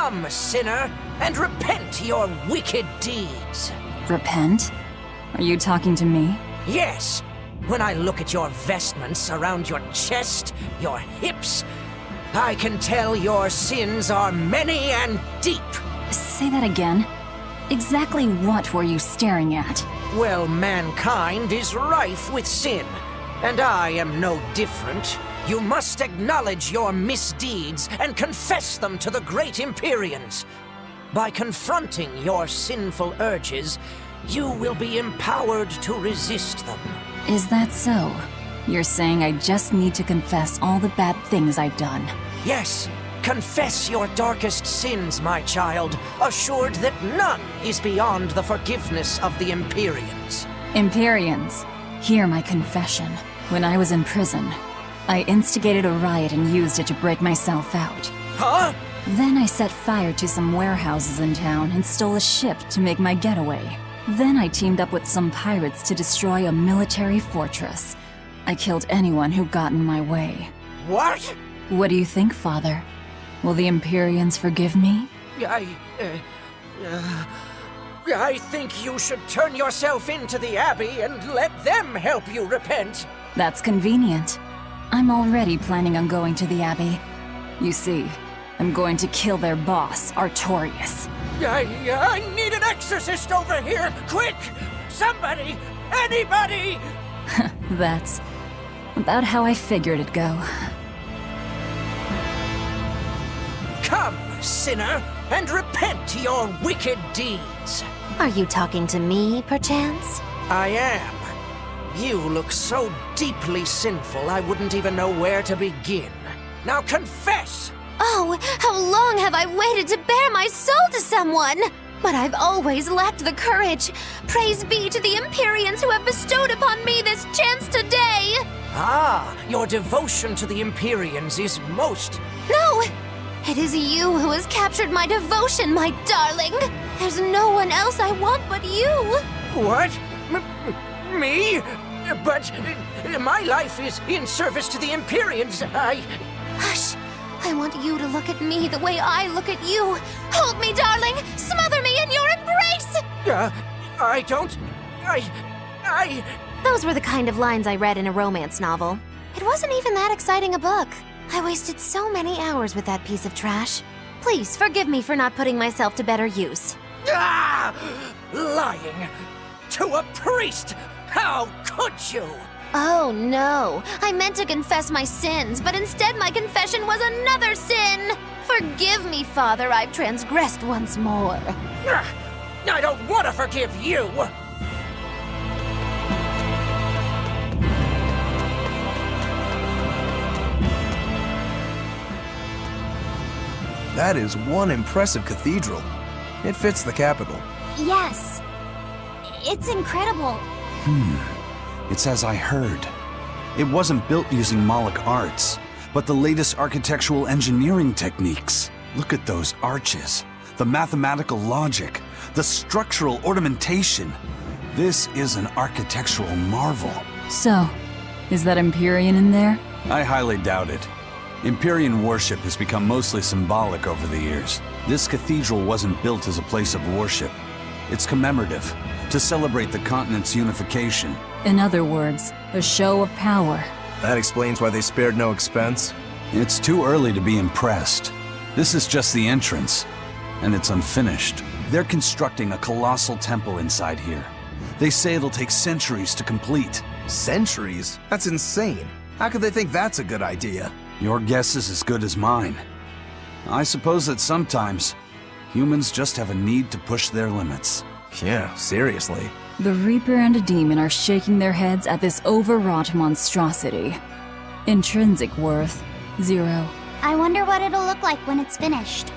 Come, sinner, and repent your wicked deeds. Repent? Are you talking to me? Yes, when I look at your vestments around your chest, your hips, I can tell your sins are many and deep. Say that again. Exactly what were you staring at? Well, mankind is rife with sin, and I am no different. You must acknowledge your misdeeds and confess them to the great Empyreans. By confronting your sinful urges, you will be empowered to resist them. Is that so? You're saying I just need to confess all the bad things I've done? Yes, confess your darkest sins, my child, assured that none is beyond the forgiveness of the Empyreans. Empyreans, hear my confession. When I was in prison, I instigated a riot and used it to break myself out. Huh? Then I set fire to some warehouses in town and stole a ship to make my getaway. Then I teamed up with some pirates to destroy a military fortress. I killed anyone who got in my way. What? What do you think, Father? Will the Empyreans forgive me? I think you should turn yourself into the Abbey and let them help you repent. That's convenient. I'm already planning on going to the Abbey. You see, I'm going to kill their boss, Artorias. I need an exorcist over here! Quick! Somebody! Anybody! That's about how I figured it'd go. Come, sinner, and repent your wicked deeds. Are you talking to me, perchance? I am. You look so deeply sinful, I wouldn't even know where to begin. Now confess! Oh, how long have I waited to bare my soul to someone? But I've always lacked the courage. Praise be to the Empyreans who have bestowed upon me this chance today! Ah, your devotion to the Empyreans is most... No! It is you who has captured my devotion, my darling! There's no one else I want but you! What? Me? But my life is in service to the Empyreans. Hush! I want you to look at me the way I look at you. Hold me, darling! Smother me in your embrace! I don't... Those were the kind of lines I read in a romance novel. It wasn't even that exciting a book. I wasted so many hours with that piece of trash. Please, forgive me for not putting myself to better use. Ah! Lying! To a priest! How could you? Oh no, I meant to confess my sins, but instead my confession was another sin! Forgive me, Father, I've transgressed once more. I don't want to forgive you! That is one impressive cathedral. It fits the capital. Yes. It's incredible. It's as I heard. It wasn't built using Moloch arts, but the latest architectural engineering techniques. Look at those arches, the mathematical logic, the structural ornamentation. This is an architectural marvel. So, is that Empyrean in there? I highly doubt it. Empyrean worship has become mostly symbolic over the years. This cathedral wasn't built as a place of worship. It's commemorative, to celebrate the continent's unification. In other words, a show of power. That explains why they spared no expense. It's too early to be impressed. This is just the entrance, and it's unfinished. They're constructing a colossal temple inside here. They say it'll take centuries to complete. Centuries? That's insane. How could they think that's a good idea? Your guess is as good as mine. I suppose that sometimes humans just have a need to push their limits. Yeah, seriously. The Reaper and a demon are shaking their heads at this overwrought monstrosity. Intrinsic worth, 0. I wonder what it'll look like when it's finished.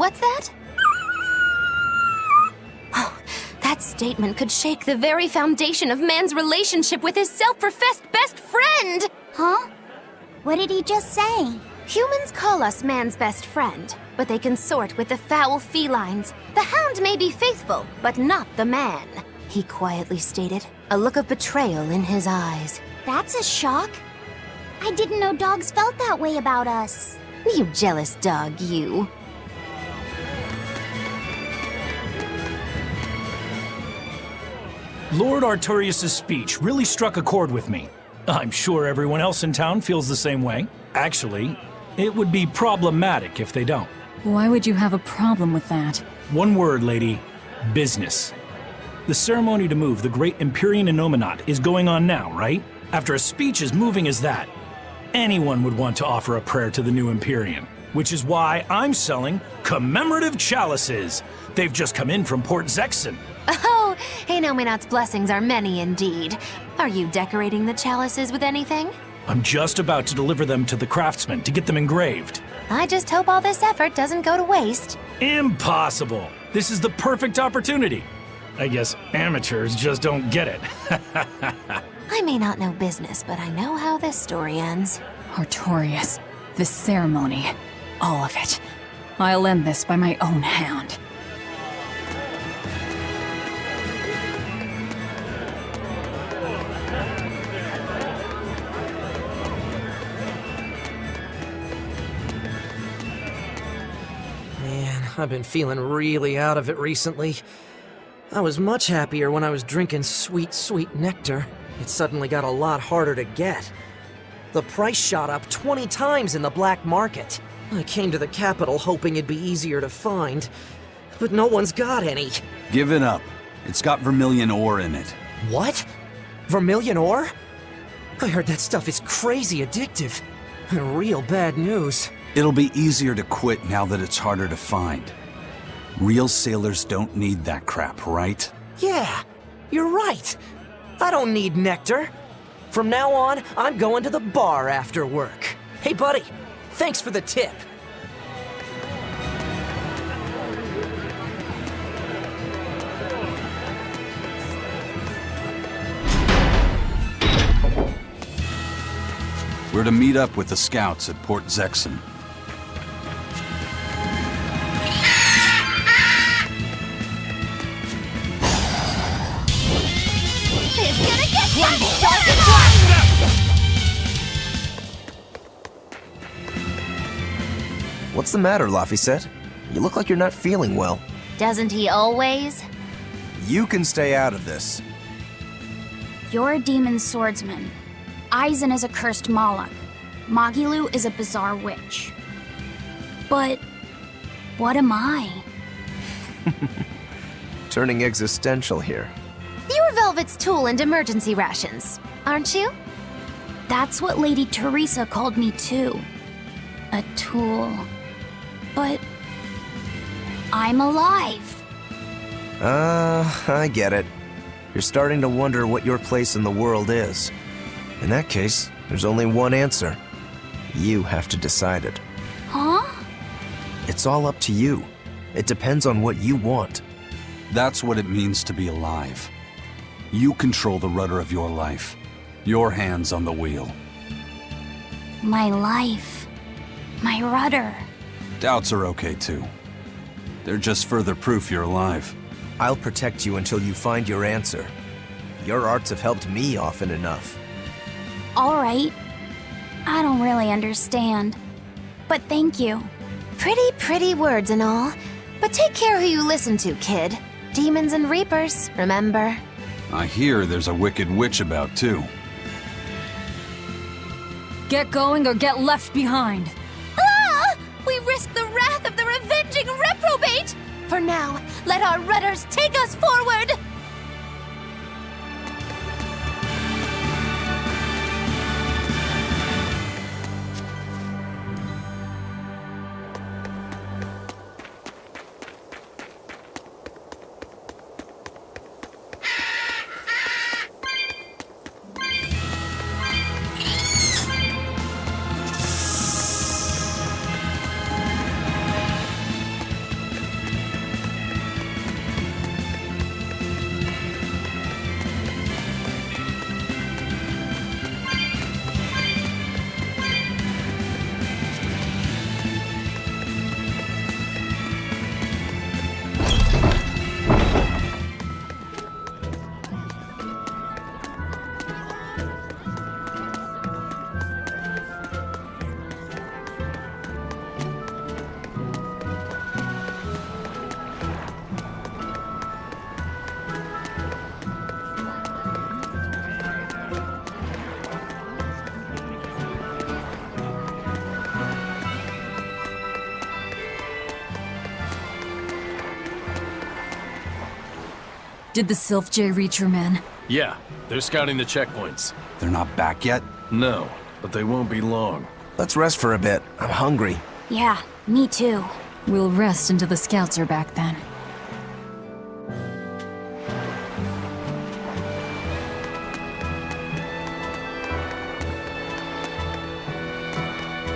What's that? Oh, that statement could shake the very foundation of man's relationship with his self-professed best friend! Huh? What did he just say? Humans call us man's best friend, but they consort with the foul felines. The hound may be faithful, but not the man, he quietly stated, a look of betrayal in his eyes. That's a shock. I didn't know dogs felt that way about us. You jealous dog, you. Lord Arturius' speech really struck a chord with me. I'm sure everyone else in town feels the same way. Actually, it would be problematic if they don't. Why would you have a problem with that? One word, lady. Business. The ceremony to move the great Empyrean Innominat is going on now, right? After a speech as moving as that, anyone would want to offer a prayer to the new Empyrean, which is why I'm selling commemorative chalices. They've just come in from Port Zexon. Oh, Innominat's blessings are many indeed. Are you decorating the chalices with anything? I'm just about to deliver them to the craftsman to get them engraved. I just hope all this effort doesn't go to waste. Impossible! This is the perfect opportunity. I guess amateurs just don't get it. I may not know business, but I know how this story ends. Artorius, this ceremony, all of it. I'll end this by my own hand. Man, I've been feeling really out of it recently. I was much happier when I was drinking sweet, sweet nectar. It suddenly got a lot harder to get. The price shot up 20 times in the black market. I came to the capital hoping it'd be easier to find, but no one's got any. Give it up. It's got vermilion ore in it. What? Vermilion ore? I heard that stuff is crazy addictive. Real bad news. It'll be easier to quit now that it's harder to find. Real sailors don't need that crap, right? Yeah, you're right. I don't need nectar. From now on, I'm going to the bar after work. Hey, buddy, thanks for the tip. We're to meet up with the scouts at Port Zexon. It's gonna get you! What's the matter, Laphicet? You look like you're not feeling well. Doesn't he always? You can stay out of this. You're a demon swordsman. Aizen is a cursed Moloch. Magilu is a bizarre witch. But what am I? Turning existential here. You're Velvet's tool and emergency rations, aren't you? That's what Lady Teresa called me too. A tool. But I'm alive. I get it. You're starting to wonder what your place in the world is. In that case, there's only one answer. You have to decide it. Huh? It's all up to you. It depends on what you want. That's what it means to be alive. You control the rudder of your life. Your hands on the wheel. My life. My rudder. Doubts are okay too. They're just further proof you're alive. I'll protect you until you find your answer. Your arts have helped me often enough. All right. I don't really understand. But thank you. Pretty words and all. But take care who you listen to, kid. Demons and reapers, remember? I hear there's a wicked witch about too. Get going or get left behind. Ah! We risk the wrath of the revenging reprobate! For now, let our rudders take us forward! Did the Sylph J reach your men? Yeah, they're scouting the checkpoints. They're not back yet? No, but they won't be long. Let's rest for a bit. I'm hungry. Yeah, me too. We'll rest until the scouts are back then.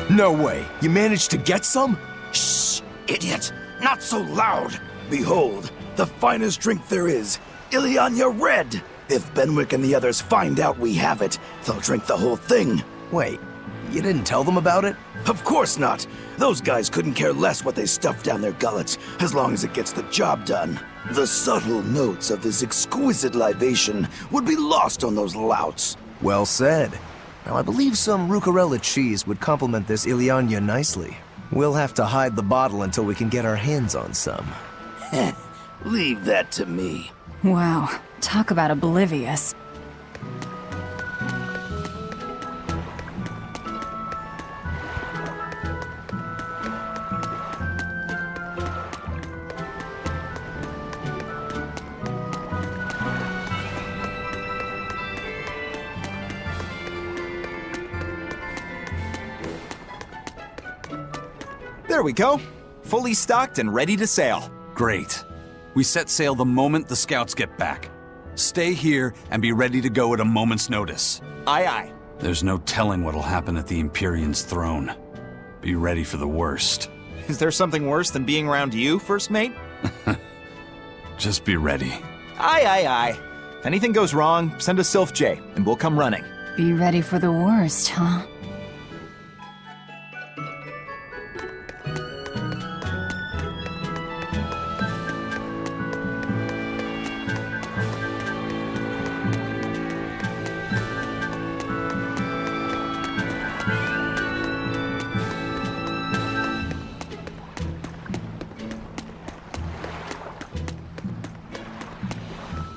No way. You managed to get some? Shh, idiot! Not so loud! Behold, the finest drink there is, Ileana Red! If Benwick and the others find out we have it, they'll drink the whole thing. Wait, you didn't tell them about it? Of course not! Those guys couldn't care less what they stuff down their gullets, as long as it gets the job done. The subtle notes of this exquisite libation would be lost on those louts. Well said. Now, I believe some Rucarella cheese would complement this Ileana nicely. We'll have to hide the bottle until we can get our hands on some. Leave that to me. Wow, talk about oblivious. There we go. Fully stocked and ready to sail. Great. We set sail the moment the scouts get back. Stay here and be ready to go at a moment's notice. Aye, aye. There's no telling what'll happen at the Empyrean's throne. Be ready for the worst. Is there something worse than being around you, First Mate? Just be ready. Aye, aye, aye. If anything goes wrong, send a Sylph J, and we'll come running. Be ready for the worst, huh?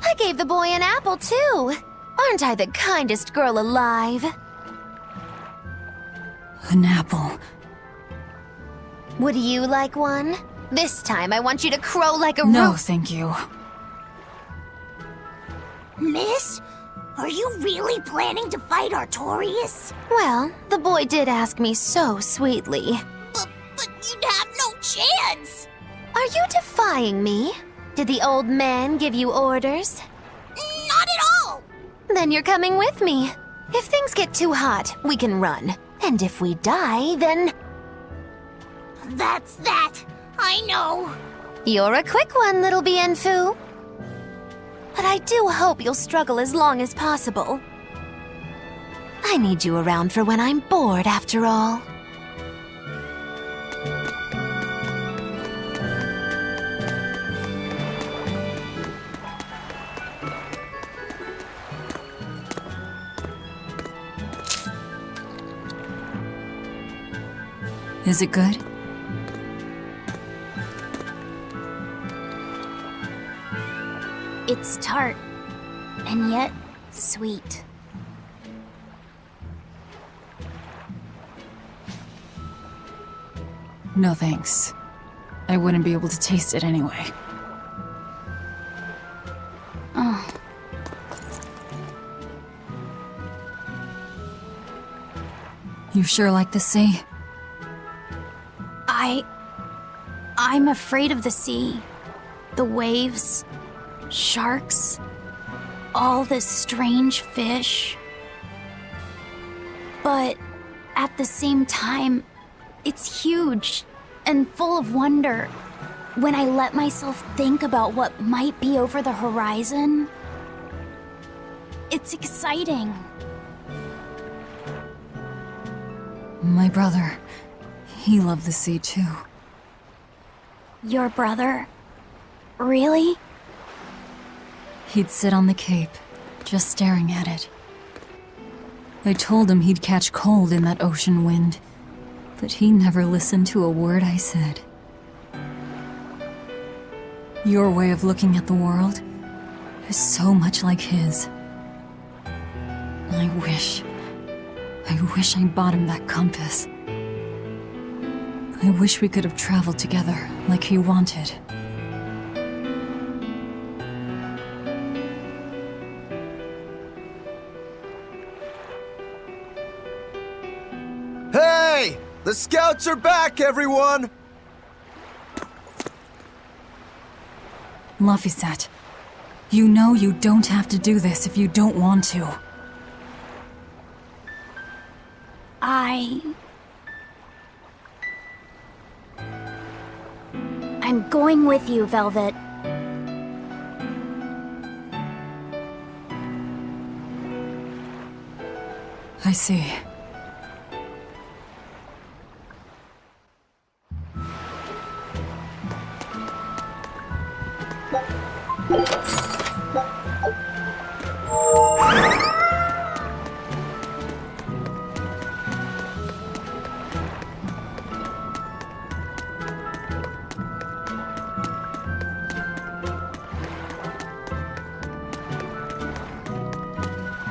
I gave the boy an apple, too. Aren't I the kindest girl alive? An apple. Would you like one? This time I want you to crow like a No, rooster. thank you. Miss, are you really planning to fight Artorias? Well, the boy did ask me so sweetly. But you'd have no chance. Are you defying me? Did the old man give you orders? Not at all. Then you're coming with me. If things get too hot, we can run. And if we die, then... That's that. I know. You're a quick one, little Bienfu. But I do hope you'll struggle as long as possible. I need you around for when I'm bored, after all. Is it good? It's tart, and yet sweet. No thanks. I wouldn't be able to taste it anyway. Oh. You sure like the sea? I'm afraid of the sea. The waves, sharks, all this strange fish. But at the same time, it's huge and full of wonder. When I let myself think about what might be over the horizon, it's exciting. My brother, he loved the sea too. Your brother? Really? He'd sit on the cape, just staring at it. I told him he'd catch cold in that ocean wind, but he never listened to a word I said. Your way of looking at the world is so much like his. I wish I bought him that compass. I wish we could have traveled together like he wanted. The scouts are back, everyone! Laphicet, you know you don't have to do this if you don't want to. I'm going with you, Velvet. I see.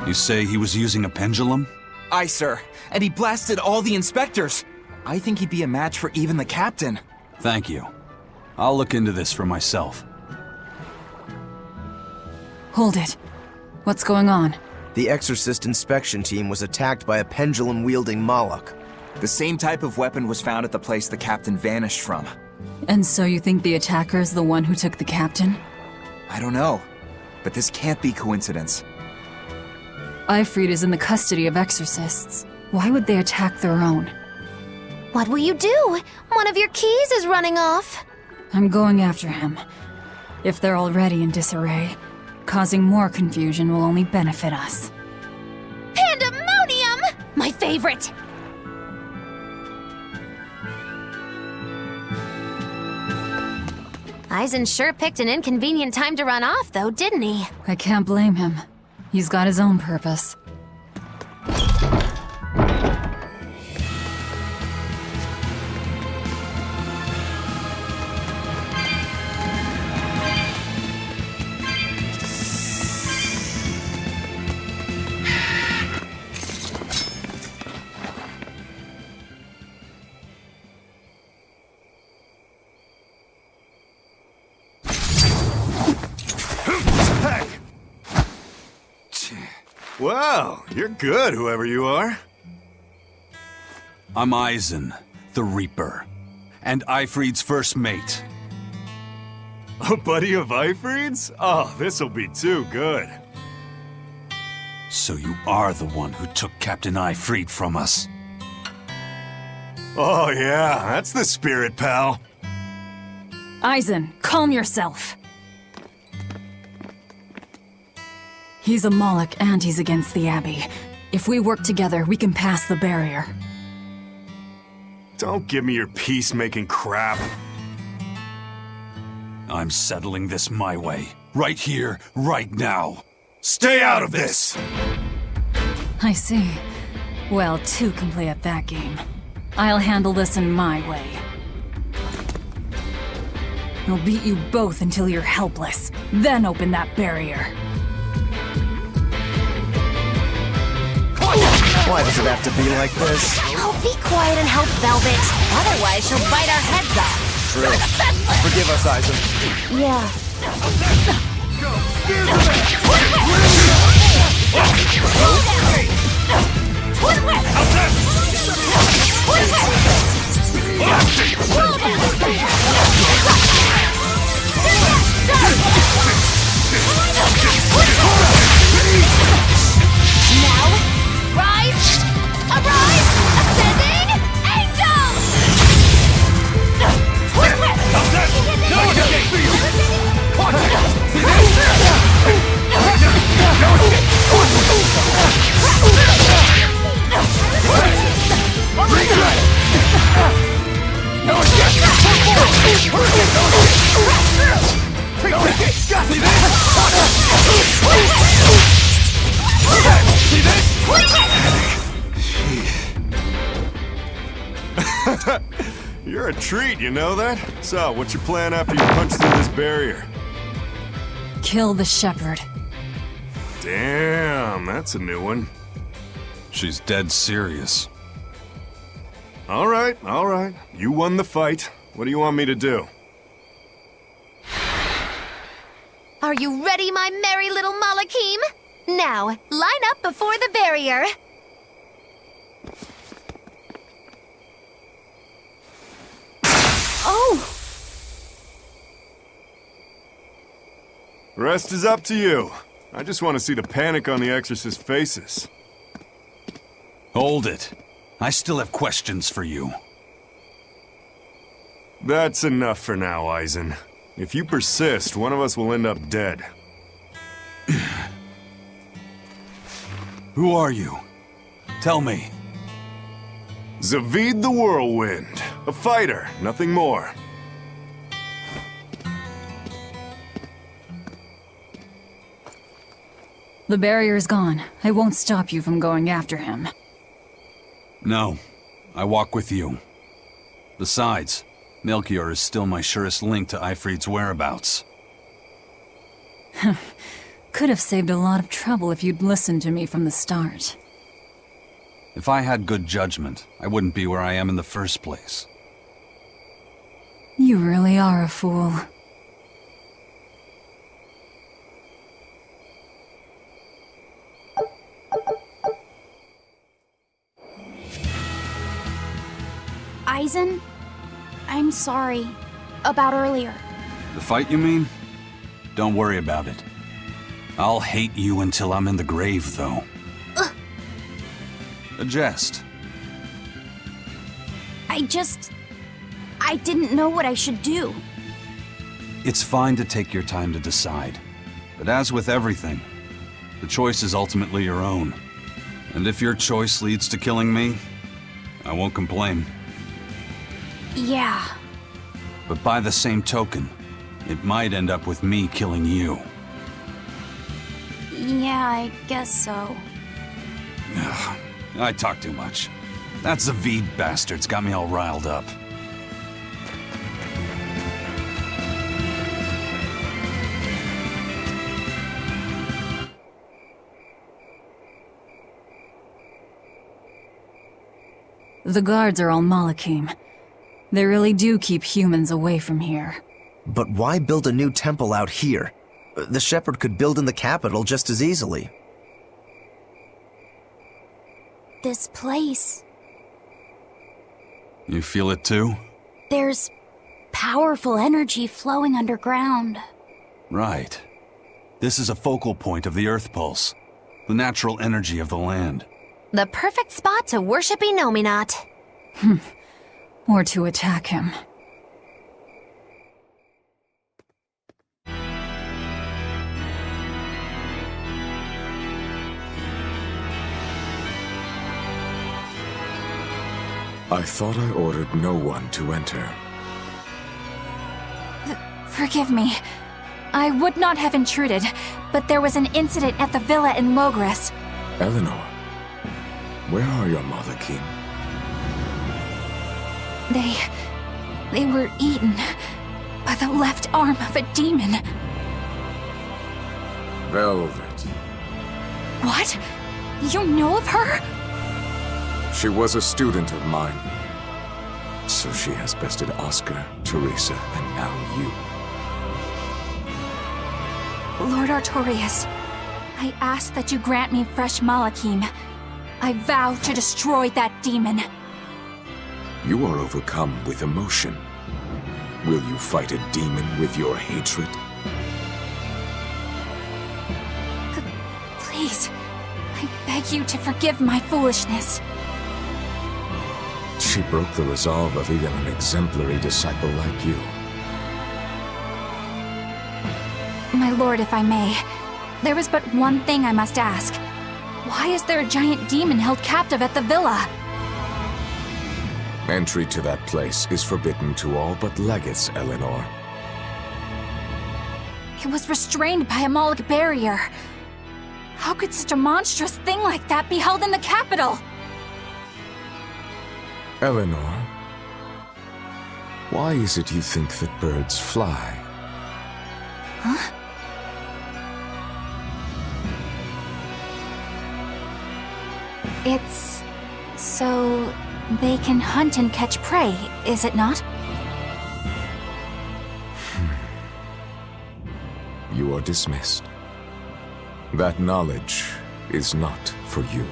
You say he was using a pendulum? Aye, sir. And he blasted all the inspectors. I think he'd be a match for even the captain. Thank you. I'll look into this for myself. Hold it. What's going on? The Exorcist inspection team was attacked by a pendulum-wielding Moloch. The same type of weapon was found at the place the captain vanished from. And so you think the attacker's the one who took the captain? I don't know. But this can't be coincidence. Ifrit is in the custody of exorcists. Why would they attack their own? What will you do? One of your keys is running off. I'm going after him. If they're already in disarray, causing more confusion will only benefit us. Pandemonium! My favorite! Eisen sure picked an inconvenient time to run off, though, didn't he? I can't blame him. He's got his own purpose. Wow, you're good, whoever you are. I'm Eisen, the Reaper, and Ifrit's first mate. A buddy of Ifrit's? Oh, this'll be too good. So you are the one who took Captain Ifrit from us. Oh yeah, that's the spirit, pal. Eisen, calm yourself. He's a Moloch and he's against the Abbey. If we work together, we can pass the barrier. Don't give me your peacemaking crap. I'm settling this my way. Right here, right now. Stay out of this! I see. Well, two can play at that game. I'll handle this in my way. I'll beat you both until you're helpless, then open that barrier. Why does it have to be like this? Oh, be quiet and help Velvet. Otherwise, she'll bite our heads off. True. Forgive us, Eisen. Yeah. Now, rise! Arise! Ascending! Angel! You're a treat, you know that? So, what's your plan after you punch through this barrier? Kill the shepherd. Damn, that's a new one. She's dead serious. All right. You won the fight. What do you want me to do? Are you ready, my merry little Malachim? Now, line up before the barrier. Oh! Rest is up to you. I just want to see the panic on the Exorcist's faces. Hold it. I still have questions for you. That's enough for now, Eisen. If you persist, one of us will end up dead. Who are you? Tell me. Zavid the Whirlwind. A fighter, nothing more. The barrier's gone. I won't stop you from going after him. No. I walk with you. Besides, Melchior is still my surest link to Eifried's whereabouts. Could have saved a lot of trouble if you'd listened to me from the start. If I had good judgment, I wouldn't be where I am in the first place. You really are a fool. Eisen, I'm sorry. About earlier. The fight, you mean? Don't worry about it. I'll hate you until I'm in the grave, though. A jest. I didn't know what I should do. It's fine to take your time to decide. But as with everything, the choice is ultimately your own. And if your choice leads to killing me, I won't complain. Yeah. But by the same token, it might end up with me killing you. Yeah, I guess so. I talk too much. That Zavid bastard's got me all riled up. The guards are all Malakim. They really do keep humans away from here. But why build a new temple out here? The Shepherd could build in the capital just as easily. This place. You feel it too? There's powerful energy flowing underground. Right. This is a focal point of the Earth Pulse, the natural energy of the land. The perfect spot to worship Inominat. Or to attack him. I thought I ordered no one to enter. Forgive me. I would not have intruded, but there was an incident at the villa in Logres. Eleanor, where are your Malakim? They were eaten by the left arm of a demon. Velvet. What? You know of her? She was a student of mine. So she has bested Oscar, Teresa, and now you. Lord Artorias, I ask that you grant me fresh Malakim. I vow to destroy that demon. You are overcome with emotion. Will you fight a demon with your hatred? Please, I beg you to forgive my foolishness. She broke the resolve of even an exemplary disciple like you. My lord, if I may, there is but one thing I must ask. Why is there a giant demon held captive at the villa? Entry to that place is forbidden to all but legates, Eleanor. It was restrained by a Moloch barrier. How could such a monstrous thing like that be held in the capital? Eleanor, why is it you think that birds fly? Huh? It's so they can hunt and catch prey, is it not? You are dismissed. That knowledge is not for you.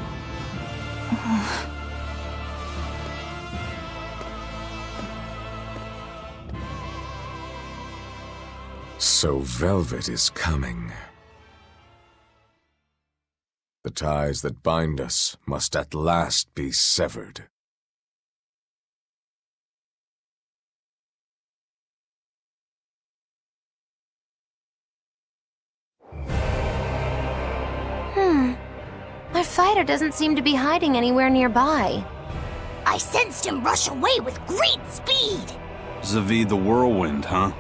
So Velvet is coming. The ties that bind us must at last be severed. Our fighter doesn't seem to be hiding anywhere nearby. I sensed him rush away with great speed. Zavid the Whirlwind, huh?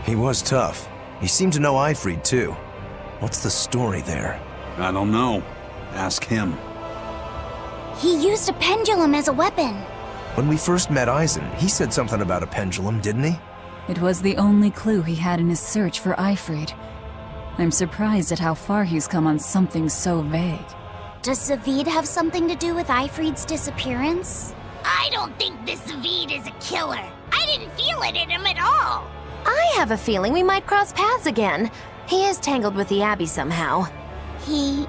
He was tough. He seemed to know Ifrid, too. What's the story there? I don't know. Ask him. He used a pendulum as a weapon. When we first met Eisen, he said something about a pendulum, didn't he? It was the only clue he had in his search for Ifrid. I'm surprised at how far he's come on something so vague. Does Zavid have something to do with Ifrid's disappearance? I don't think this Zavid is a killer. I didn't feel it in him at all. I have a feeling we might cross paths again. He is tangled with the Abbey somehow. He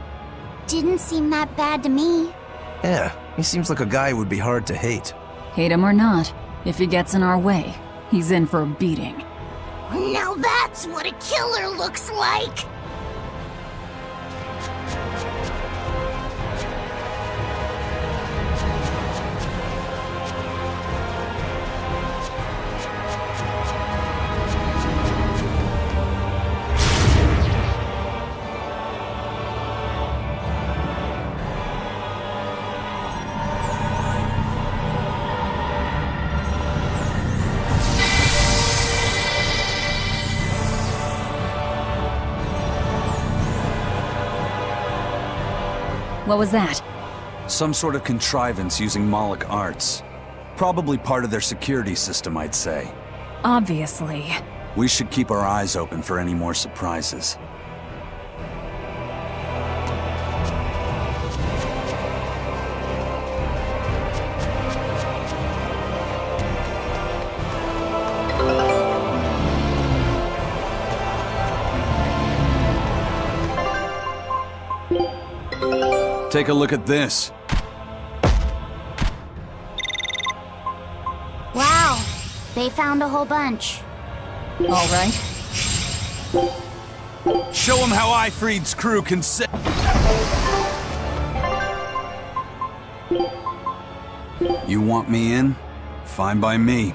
didn't seem that bad to me. Yeah, he seems like a guy who would be hard to hate. Hate him or not, if he gets in our way, he's in for a beating. Now that's what a killer looks like. What was that? Some sort of contrivance using Moloch arts. Probably part of their security system, I'd say. Obviously. We should keep our eyes open for any more surprises. Take a look at this. Wow, they found a whole bunch. All right. Show them how Ifrid's crew can set. You want me in? Fine by me.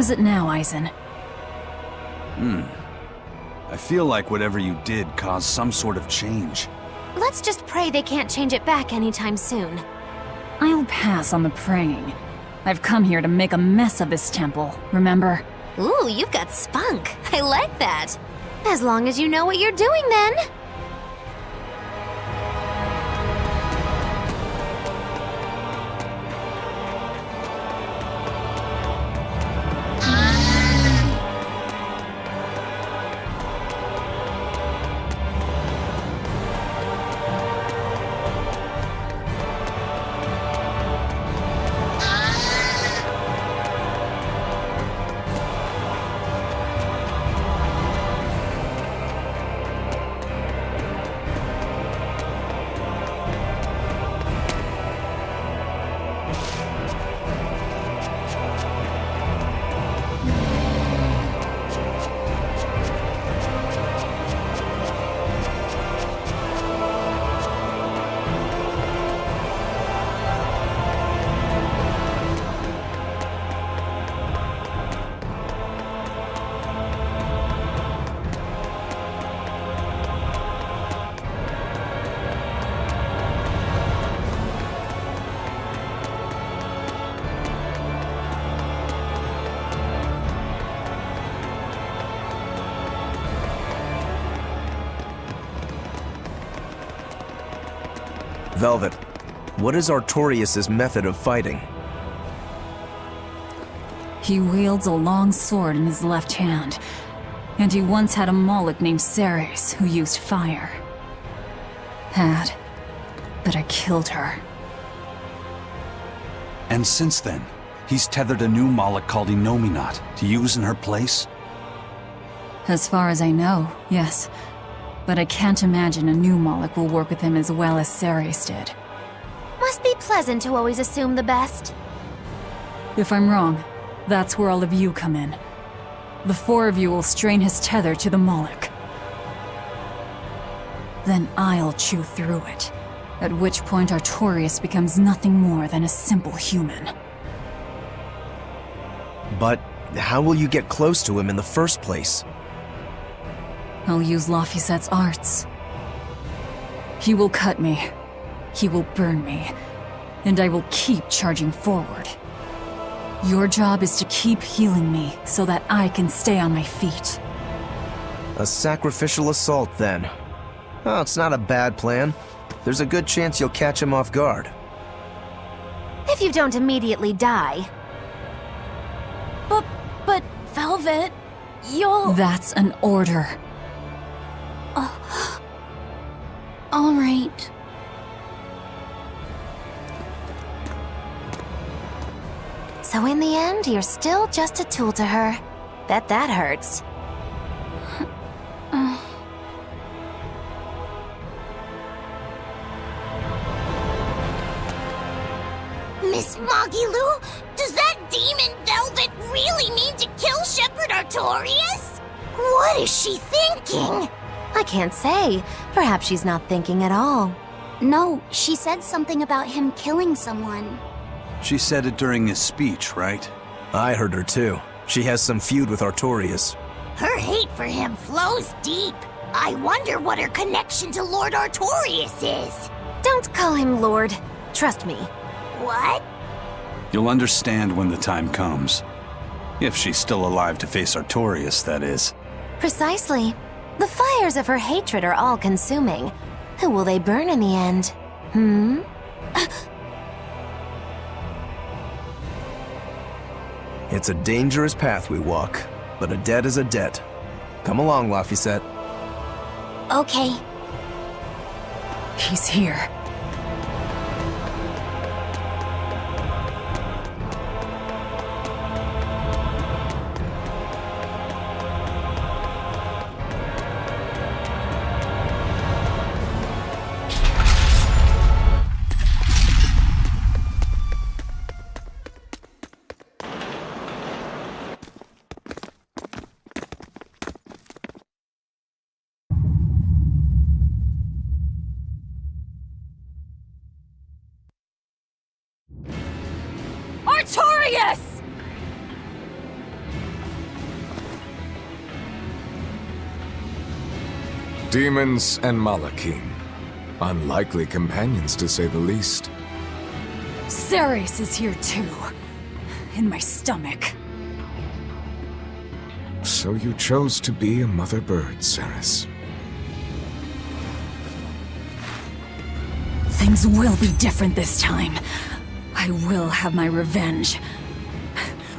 is it now, Eisen? I feel like whatever you did caused some sort of change. Let's just pray they can't change it back anytime soon. I'll pass on the praying. I've come here to make a mess of this temple, remember? Ooh, you've got spunk. I like that. As long as you know what you're doing, then. Velvet, what is Artorias' method of fighting? He wields a long sword in his left hand, and he once had a Moloch named Ceres who used fire. But I killed her. And since then, he's tethered a new Moloch called Innominat to use in her place? As far as I know, yes. But I can't imagine a new Moloch will work with him as well as Ceres did. Must be pleasant to always assume the best. If I'm wrong, that's where all of you come in. The four of you will strain his tether to the Moloch. Then I'll chew through it, at which point Artorias becomes nothing more than a simple human. But how will you get close to him in the first place? I'll use Laphicet's arts. He will cut me. He will burn me. And I will keep charging forward. Your job is to keep healing me so that I can stay on my feet. A sacrificial assault, then. Oh, it's not a bad plan. There's a good chance you'll catch him off guard. If you don't immediately die. But Velvet, you'll... That's an order. All right. So in the end, you're still just a tool to her. Bet that hurts. Miss Magilu, does that demon Velvet really mean to kill Shepherd Artorias? What is she thinking? I can't say. Perhaps she's not thinking at all. No, she said something about him killing someone. She said it during his speech, right? I heard her too. She has some feud with Artorias. Her hate for him flows deep. I wonder what her connection to Lord Artorias is. Don't call him Lord. Trust me. What? You'll understand when the time comes. If she's still alive to face Artorias, that is. Precisely. The fires of her hatred are all-consuming. Who will they burn in the end? It's a dangerous path we walk, but a debt is a debt. Come along, Laphicet. Okay. He's here. Artorias! Demons and Malachim. Unlikely companions, to say the least. Ceres is here too. In my stomach. So you chose to be a mother bird, Ceres. Things will be different this time. I will have my revenge.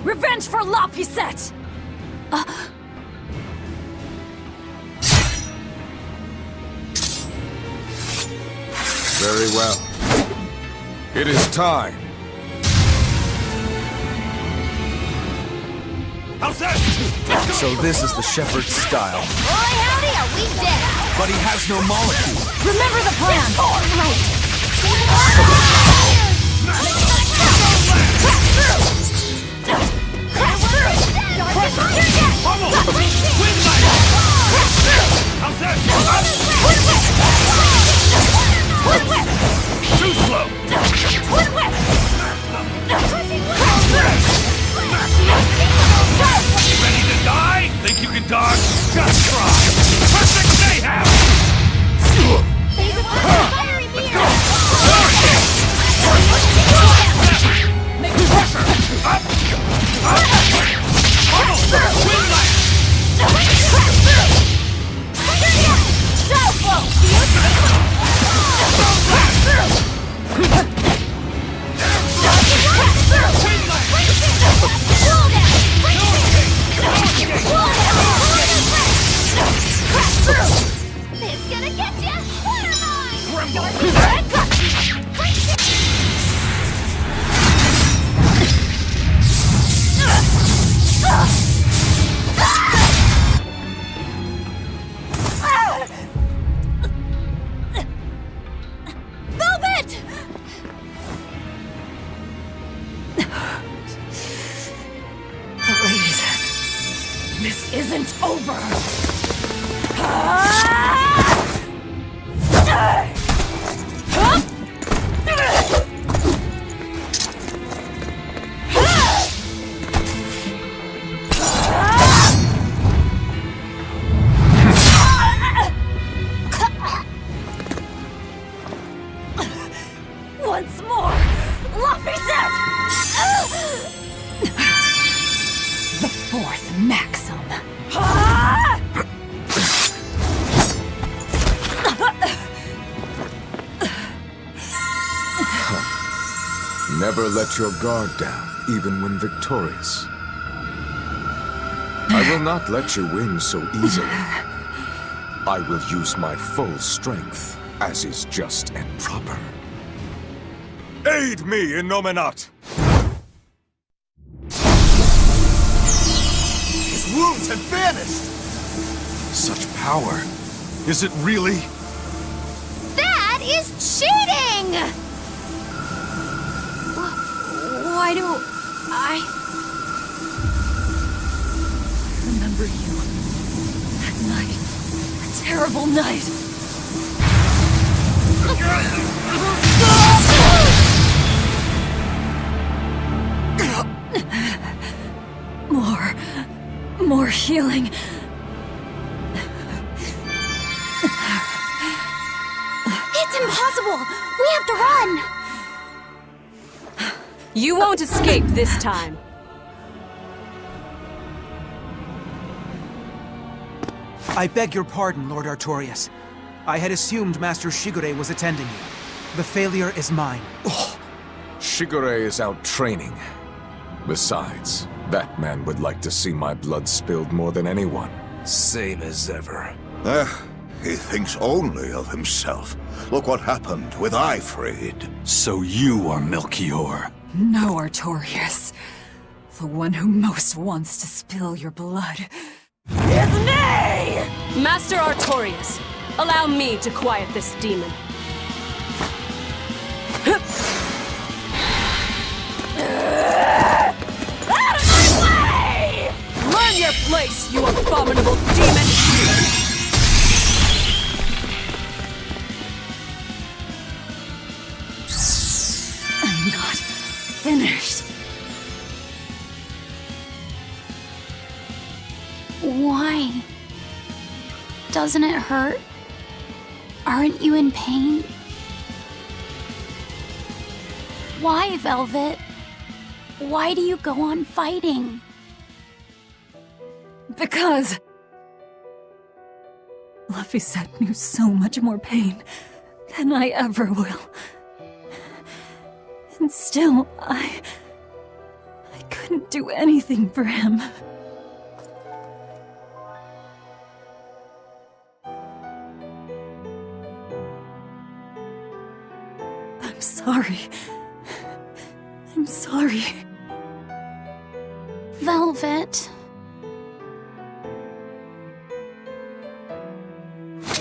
Revenge for La Pisette! Very well. It is time. So this is the shepherd's style. Boy, howdy, are we dead? But he has no molecule. Remember the plan! Too slow! Ready to die? Think you can dodge? Just try! Perfect mayhem! Let's go! Pressure! Up! Almost! Wind It's gonna get ya! Velvet! Please. This isn't over. Once more! La Pisette! The fourth maxim. Never let your guard down, even when victorious. I will not let you win so easily. I will use my full strength, as is just and proper. Aid me in Nominat! His wounds have vanished! Such power. Is it really? That is cheating! Why do I Remember you. That night. A terrible night. More healing. It's impossible! We have to run! You won't escape this time. I beg your pardon, Lord Artorias. I had assumed Master Shigure was attending you. The failure is mine. Shigure is out training. Besides, that man would like to see my blood spilled more than anyone. Same as ever. He thinks only of himself. Look what happened with Ifrid. So you are Melchior. No, Artorias. The one who most wants to spill your blood. It's me! Master Artorias, allow me to quiet this demon. Out of my way! Learn your place, you abominable demon! I'm not finished. Why? Doesn't it hurt? Aren't you in pain? Why, Velvet? Why do you go on fighting? Because Laphicet knew so much more pain than I ever will. And still, I couldn't do anything for him. I'm sorry. I'm sorry. Velvet.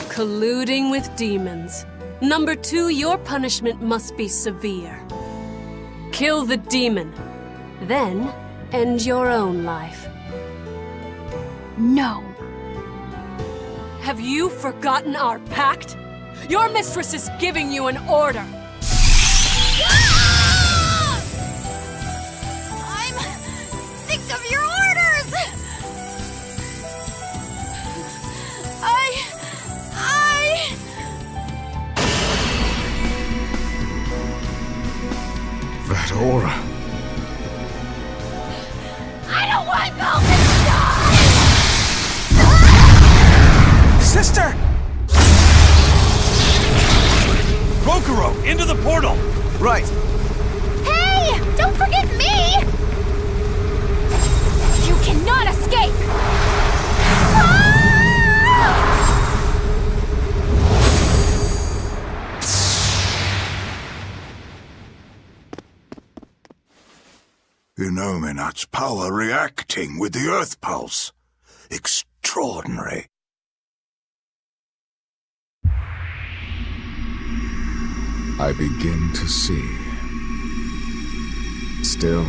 Colluding with demons. Number 2, your punishment must be severe. Kill the demon. Then, end your own life. No. Have you forgotten our pact? Your mistress is giving you an order. I'm sick of your orders! That aura. I don't want Velvet to die! Sister! Rokuro, into the portal! Right. Hey! Don't forget me! You cannot escape! Inominat's power reacting with the Earth Pulse. Extraordinary. I begin to see. Still,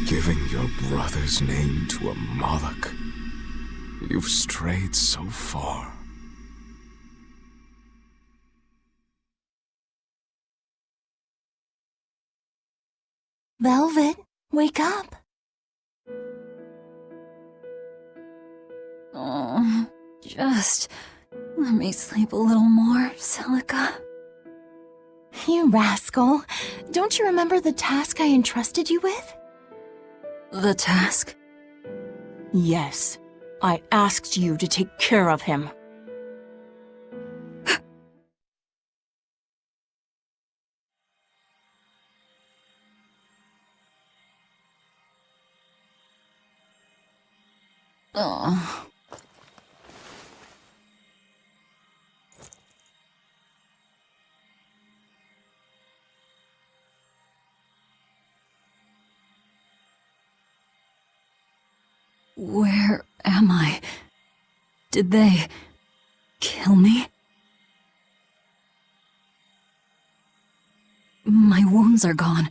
giving your brother's name to a Moloch. You've strayed so far. Velvet, wake up. Oh, just let me sleep a little more, Celica. You rascal. Don't you remember the task I entrusted you with? The task? Yes. I asked you to take care of him. Oh. Where am I? Did they kill me? My wounds are gone.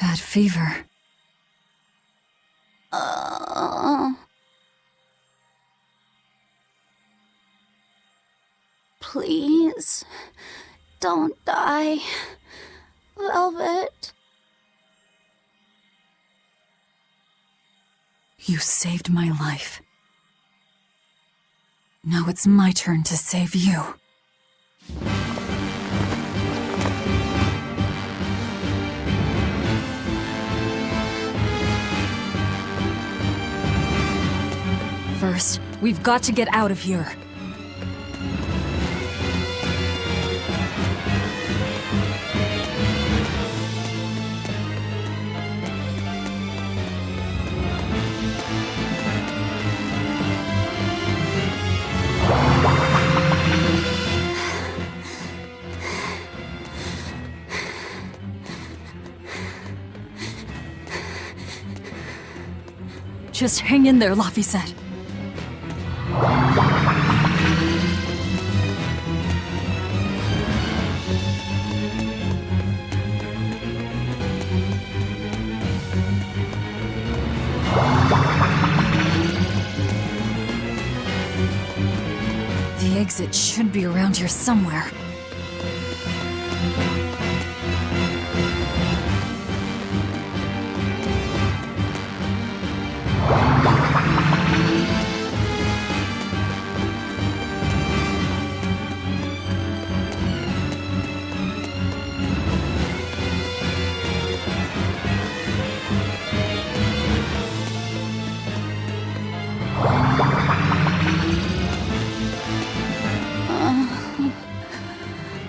Bad fever. Please, don't die, Velvet. You saved my life. Now it's my turn to save you. First, we've got to get out of here. Just hang in there, Laphicet. It should be around here somewhere.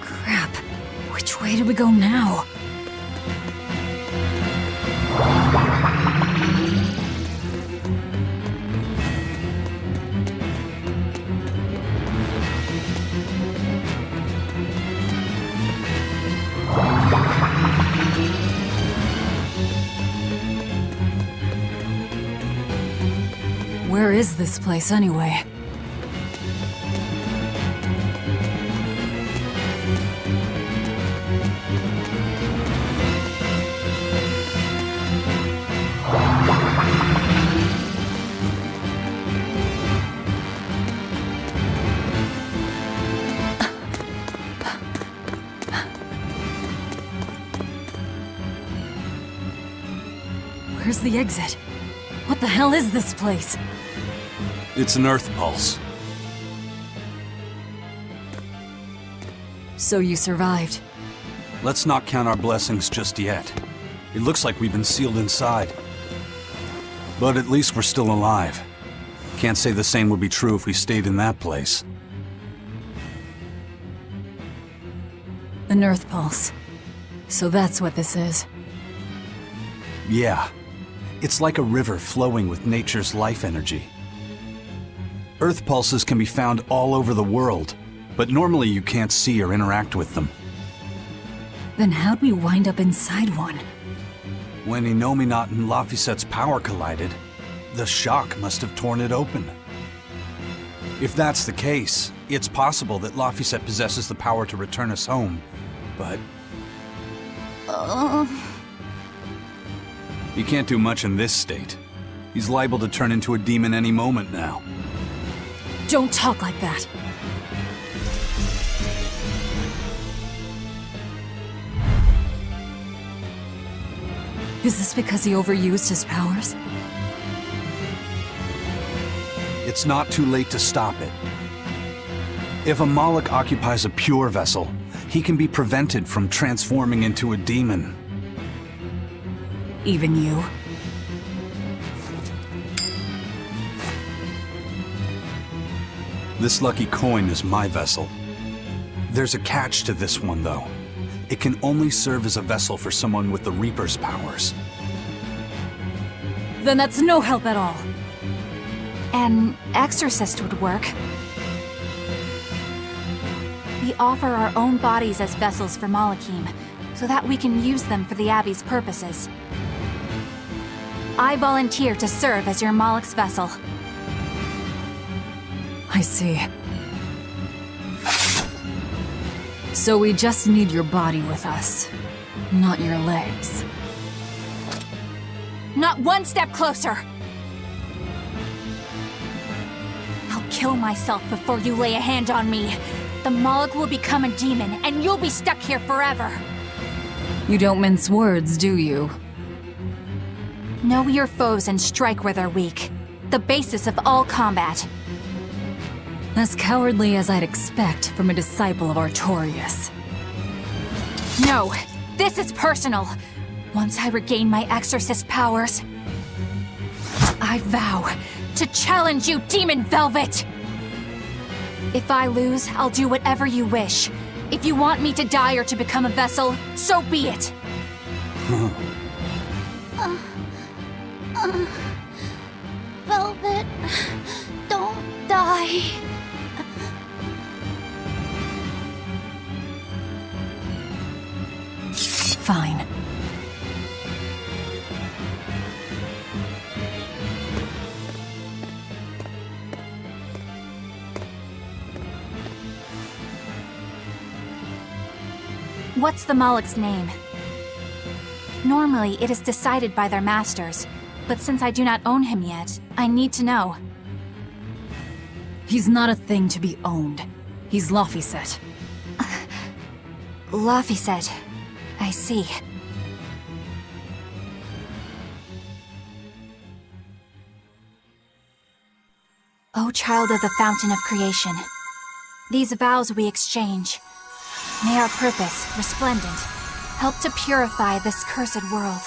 Crap. Which way do we go now? Where is this place anyway? Where's the exit? What the hell is this place? It's an Earth pulse. So you survived. Let's not count our blessings just yet. It looks like we've been sealed inside. But at least we're still alive. Can't say the same would be true if we stayed in that place. An Earth pulse. So that's what this is. Yeah. It's like a river flowing with nature's life energy. Earth pulses can be found all over the world, but normally you can't see or interact with them. Then how'd we wind up inside one? When Innominat and Laphicet's power collided, the shock must have torn it open. If that's the case, it's possible that Laphicet possesses the power to return us home, but... He can't do much in this state. He's liable to turn into a demon any moment now. Don't talk like that. Is this because he overused his powers? It's not too late to stop it. If a Moloch occupies a pure vessel, he can be prevented from transforming into a demon. Even you? This lucky coin is my vessel. There's a catch to this one, though. It can only serve as a vessel for someone with the Reaper's powers. Then that's no help at all. An exorcist would work. We offer our own bodies as vessels for Malachim, so that we can use them for the Abbey's purposes. I volunteer to serve as your Moloch's vessel. I see. So we just need your body with us, not your legs. Not one step closer! I'll kill myself before you lay a hand on me. The Moloch will become a demon, and you'll be stuck here forever. You don't mince words, do you? Know your foes and strike where they're weak. The basis of all combat. As cowardly as I'd expect from a disciple of Artorias. No, this is personal. Once I regain my exorcist powers, I vow to challenge you, Demon Velvet! If I lose, I'll do whatever you wish. If you want me to die or to become a vessel, so be it. Velvet, don't die. Fine. What's the Moloch's name? Normally, it is decided by their masters, but since I do not own him yet, I need to know. He's not a thing to be owned. He's Laphicet. Laphicet. I see. O child of the fountain of creation, these vows we exchange. May our purpose, resplendent, help to purify this cursed world.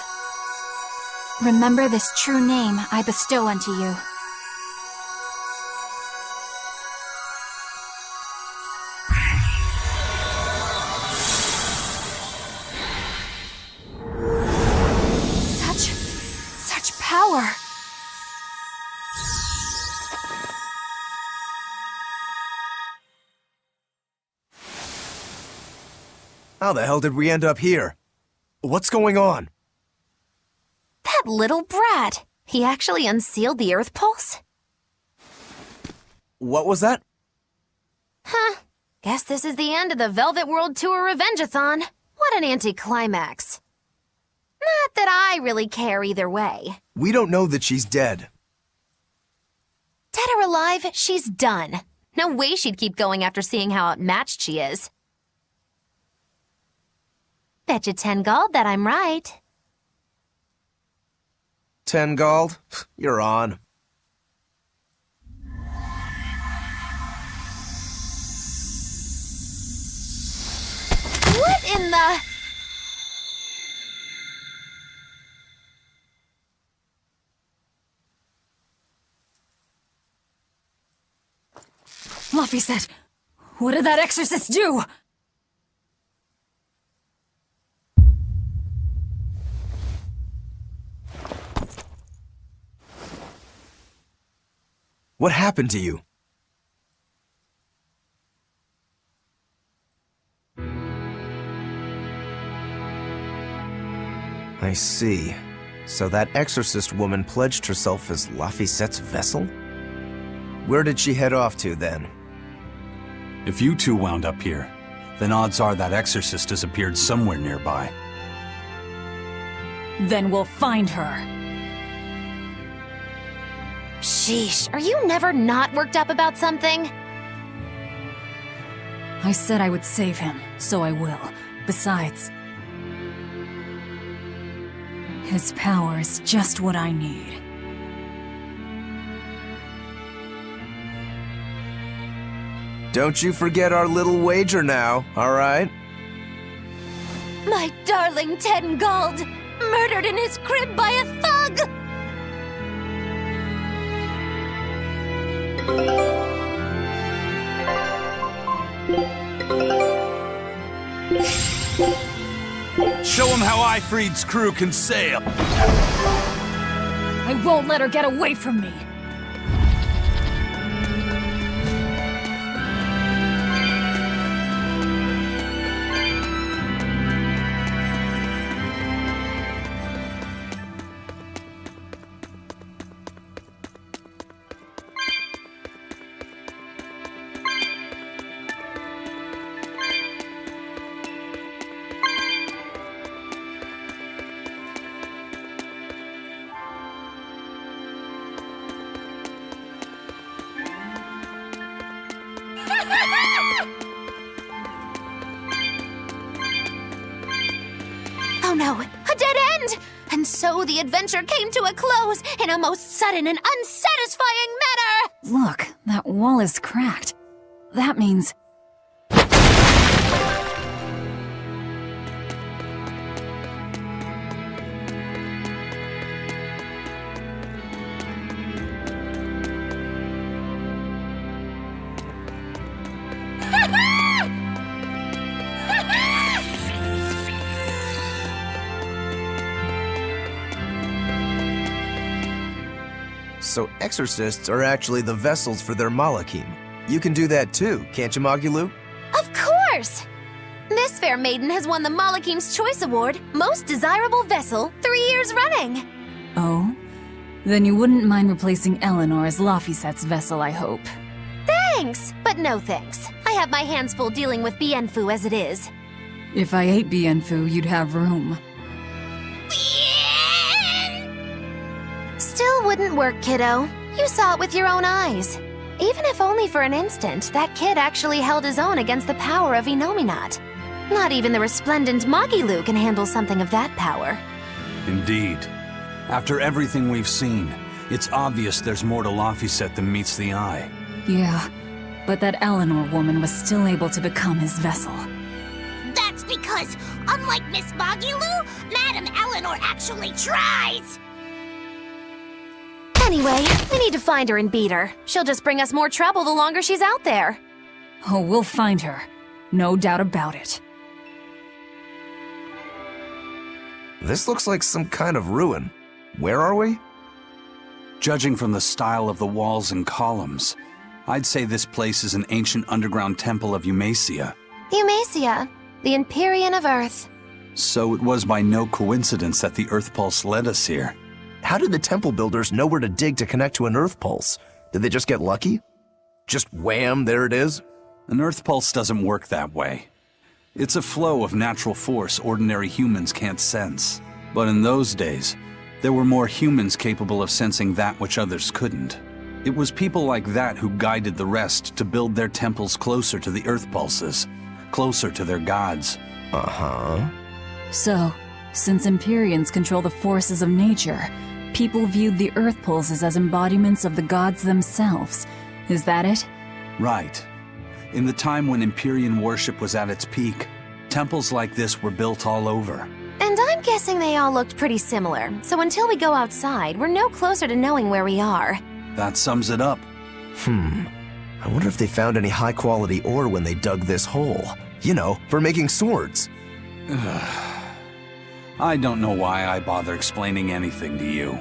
Remember this true name I bestow unto you. Such power! How the hell did we end up here? What's going on? That little brat! He actually unsealed the Earth Pulse? What was that? Huh. Guess this is the end of the Velvet World Tour Revenge-a-thon. What an anticlimax. Not that I really care either way. We don't know that she's dead. Dead or alive, she's done. No way she'd keep going after seeing how outmatched she is. Betcha 10 gold that I'm right. 10 gold? You're on. What in the... Laphicet! What did that exorcist do? What happened to you? I see. So that exorcist woman pledged herself as Laphicet's vessel? Where did she head off to, then? If you two wound up here, then odds are that exorcist has appeared somewhere nearby. Then we'll find her. Sheesh, are you never not worked up about something? I said I would save him, so I will. Besides, his power is just what I need. Don't you forget our little wager now, all right? My darling 10 gold! Murdered in his crib by a thug! Show him how Ifrid's crew can sail! I won't let her get away from me! Oh no, a dead end! And so the adventure came to a close in a most sudden and unsatisfying manner! Look, that wall is cracked. That means... So exorcists are actually the vessels for their Malachim. You can do that too, can't you, Magilou? Of course! This fair maiden has won the Malachim's Choice Award, Most Desirable Vessel, 3 years running. Oh? Then you wouldn't mind replacing Eleanor as Laphicet's vessel, I hope. Thanks, but no thanks. I have my hands full dealing with Bienfu as it is. If I ate Bienfu, you'd have room. Still wouldn't work, kiddo. You saw it with your own eyes. Even if only for an instant, that kid actually held his own against the power of Innominat. Not even the resplendent Magilu can handle something of that power. Indeed. After everything we've seen, it's obvious there's more to Laphicet than meets the eye. Yeah, but that Eleanor woman was still able to become his vessel. That's because, unlike Miss Magilu, Madame Eleanor actually tries! Anyway, we need to find her and beat her. She'll just bring us more trouble the longer she's out there. Oh, we'll find her. No doubt about it. This looks like some kind of ruin. Where are we? Judging from the style of the walls and columns, I'd say this place is an ancient underground temple of Eumacia. Eumacia, the Empyrean of Earth. So it was by no coincidence that the Earth Pulse led us here. How did the temple builders know where to dig to connect to an Earth Pulse? Did they just get lucky? Just wham, there it is? An Earth Pulse doesn't work that way. It's a flow of natural force ordinary humans can't sense. But in those days, there were more humans capable of sensing that which others couldn't. It was people like that who guided the rest to build their temples closer to the Earth Pulses, closer to their gods. Uh-huh. So, since Empyreans control the forces of nature, people viewed the Earth Pulses as embodiments of the gods themselves. Is that it? Right. In the time when Empyrean worship was at its peak, temples like this were built all over. And I'm guessing they all looked pretty similar, so until we go outside, we're no closer to knowing where we are. That sums it up. I wonder if they found any high-quality ore when they dug this hole. You know, for making swords. I don't know why I bother explaining anything to you.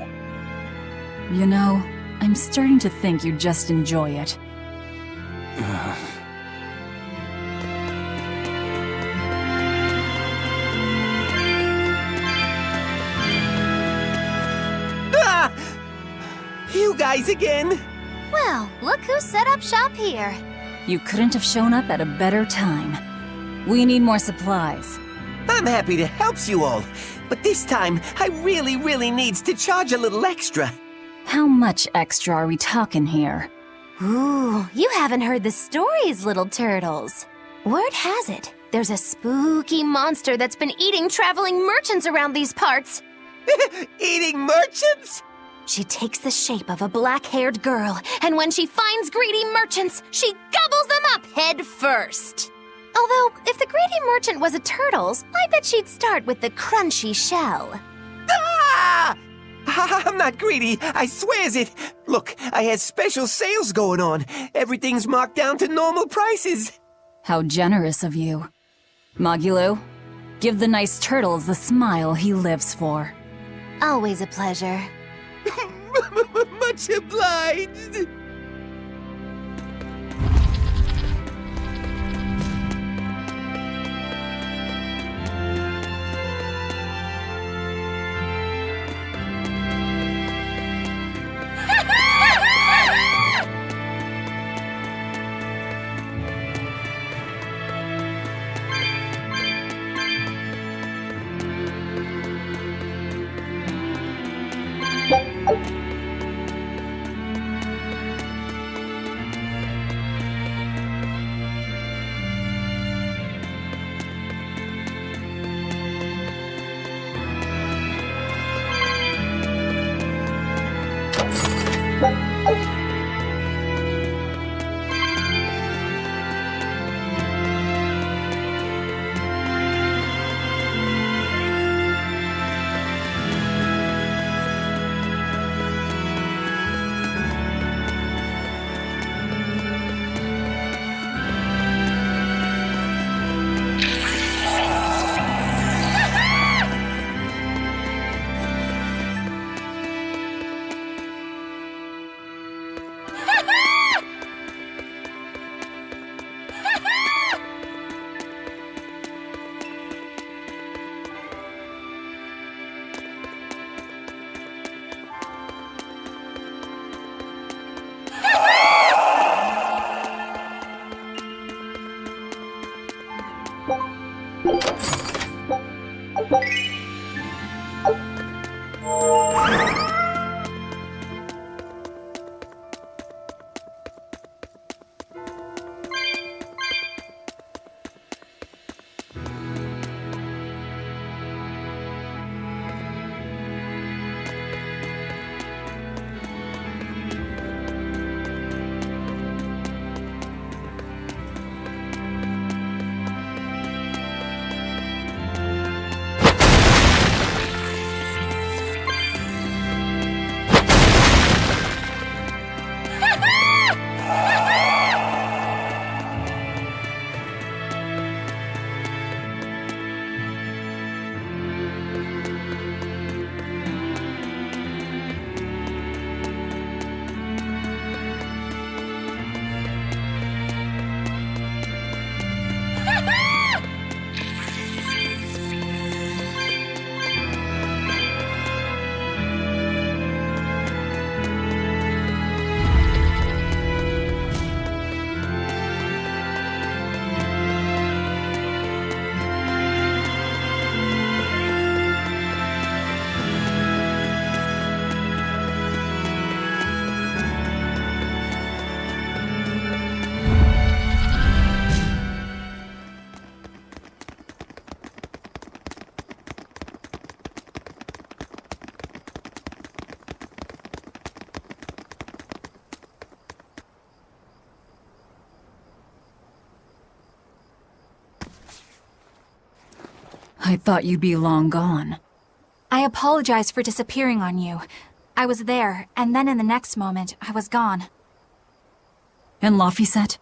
You know, I'm starting to think you just enjoy it. You guys again? Well, look who set up shop here. You couldn't have shown up at a better time. We need more supplies. I'm happy to help you all, but this time I really needs to charge a little extra. How much extra are we talking here? Ooh, you haven't heard the stories, little turtles. Word has it, there's a spooky monster that's been eating traveling merchants around these parts. Eating merchants? She takes the shape of a black-haired girl, and when she finds greedy merchants, she gobbles them up head first. Although, if the greedy merchant was a turtle's, I bet she'd start with the crunchy shell. Ah! I'm not greedy, I swears it. Look, I had special sales going on. Everything's marked down to normal prices. How generous of you. Magilu, give the nice turtles the smile he lives for. Always a pleasure. Much obliged. I thought you'd be long gone. I apologize for disappearing on you. I was there, and then in the next moment, I was gone. And Laphicet?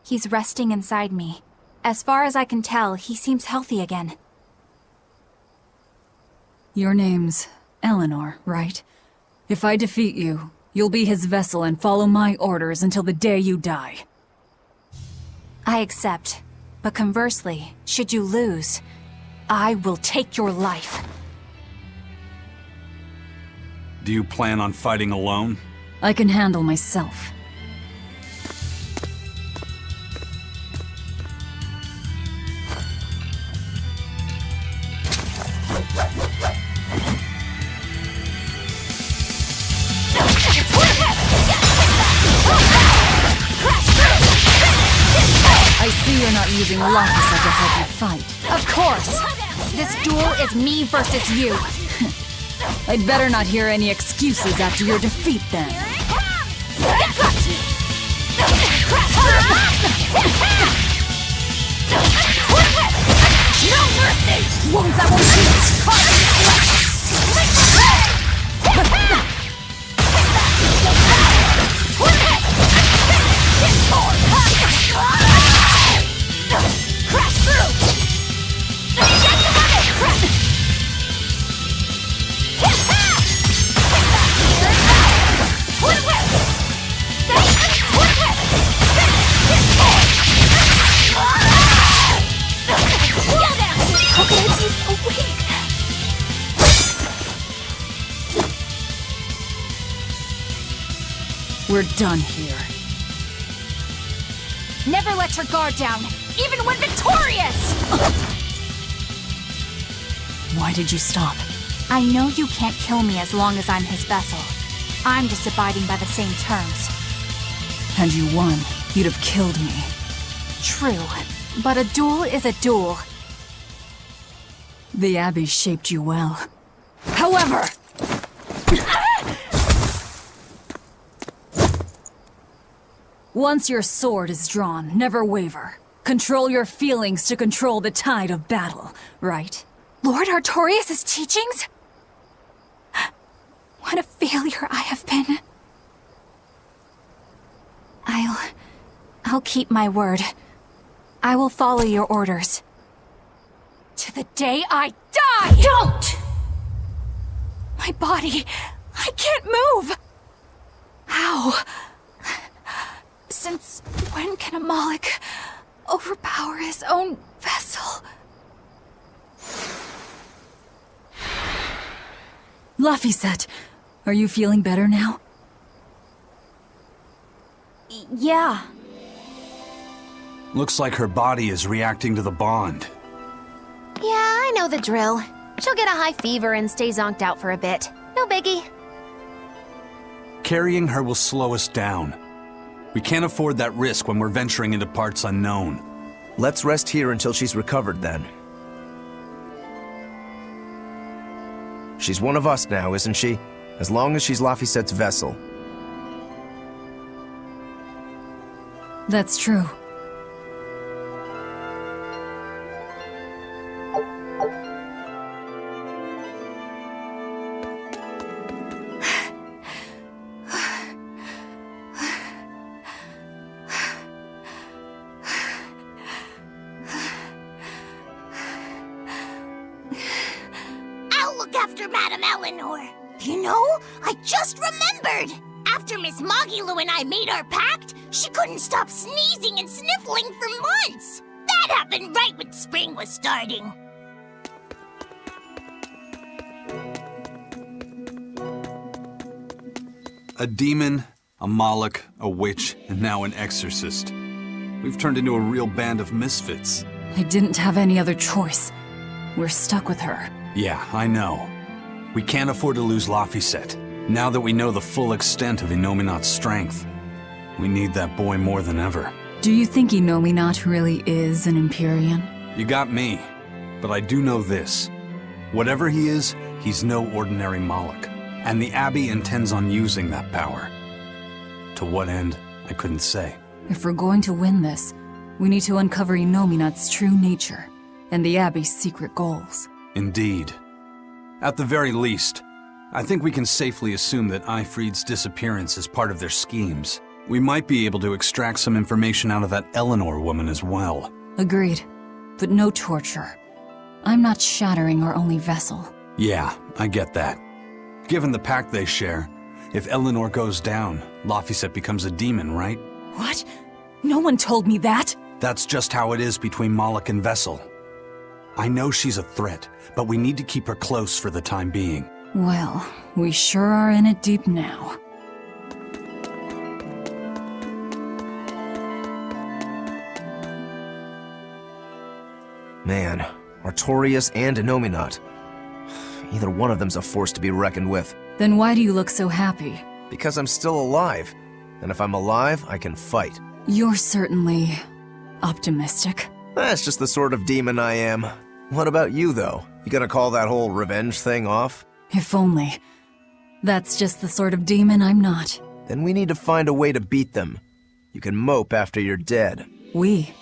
He's resting inside me. As far as I can tell, he seems healthy again. Your name's Eleanor, right? If I defeat you, you'll be his vessel and follow my orders until the day you die. I accept. But conversely, should you lose, I will take your life. Do you plan on fighting alone? I can handle myself. I see you're not using Laphicet to help you fight. Of course! This duel is me versus you. I'd better not hear any excuses after your defeat, then. No mercy! Wounds that won't Crash through! How could I be so weak? We're done here. Never let your guard down, even when victorious! Why did you stop? I know you can't kill me as long as I'm his vessel. I'm just abiding by the same terms. Had you won, you'd have killed me. True, but a duel is a duel. The Abbey shaped you well. However! Once your sword is drawn, never waver. Control your feelings to control the tide of battle, right? Lord Artorias' teachings? What a failure I have been. I'll keep my word. I will follow your orders. To the day I die! Don't! My body, I can't move! How? Since when can a Moloch overpower his own vessel? Laphicet, are you feeling better now? Yeah. Looks like her body is reacting to the bond. Yeah, I know the drill. She'll get a high fever and stay zonked out for a bit. No biggie. Carrying her will slow us down. We can't afford that risk when we're venturing into parts unknown. Let's rest here until she's recovered then. She's one of us now, isn't she? As long as she's Laphicet's vessel. That's true. I'll look after Madame Eleanor. You know, I just remembered. After Miss Magilu and I made our pact, she couldn't stop sneezing and sniffling for months. That happened right when spring was starting. A demon, a Moloch, a witch, and now an exorcist. We've turned into a real band of misfits. I didn't have any other choice. We're stuck with her. Yeah, I know. We can't afford to lose Laphicet. Now that we know the full extent of Innominat's strength, we need that boy more than ever. Do you think Innominat really is an Empyrean? You got me, but I do know this. Whatever he is, he's no ordinary Moloch, and the Abbey intends on using that power. To what end, I couldn't say. If we're going to win this, We need to uncover Inominat's true nature, and the Abbey's secret goals. Indeed. At the very least, I think we can safely assume that Ifrid's disappearance is part of their schemes. We might be able to extract some information out of that Eleanor woman as well. Agreed. But no torture. I'm not shattering our only vessel. Yeah, I get that. Given the pact they share, if Eleanor goes down, Laphicet becomes a demon, right? What? No one told me that! That's just how it is between Moloch and Vessel. I know she's a threat, but we need to keep her close for the time being. Well, we sure are in it deep now. Man, Artorias and Inominat. Either one of them's a force to be reckoned with. Then why do you look so happy? Because I'm still alive. And if I'm alive, I can fight. You're certainly optimistic. That's just the sort of demon I am. What about you, though? You gonna call that whole revenge thing off? If only. That's just the sort of demon I'm not. Then we need to find a way to beat them. You can mope after you're dead. We?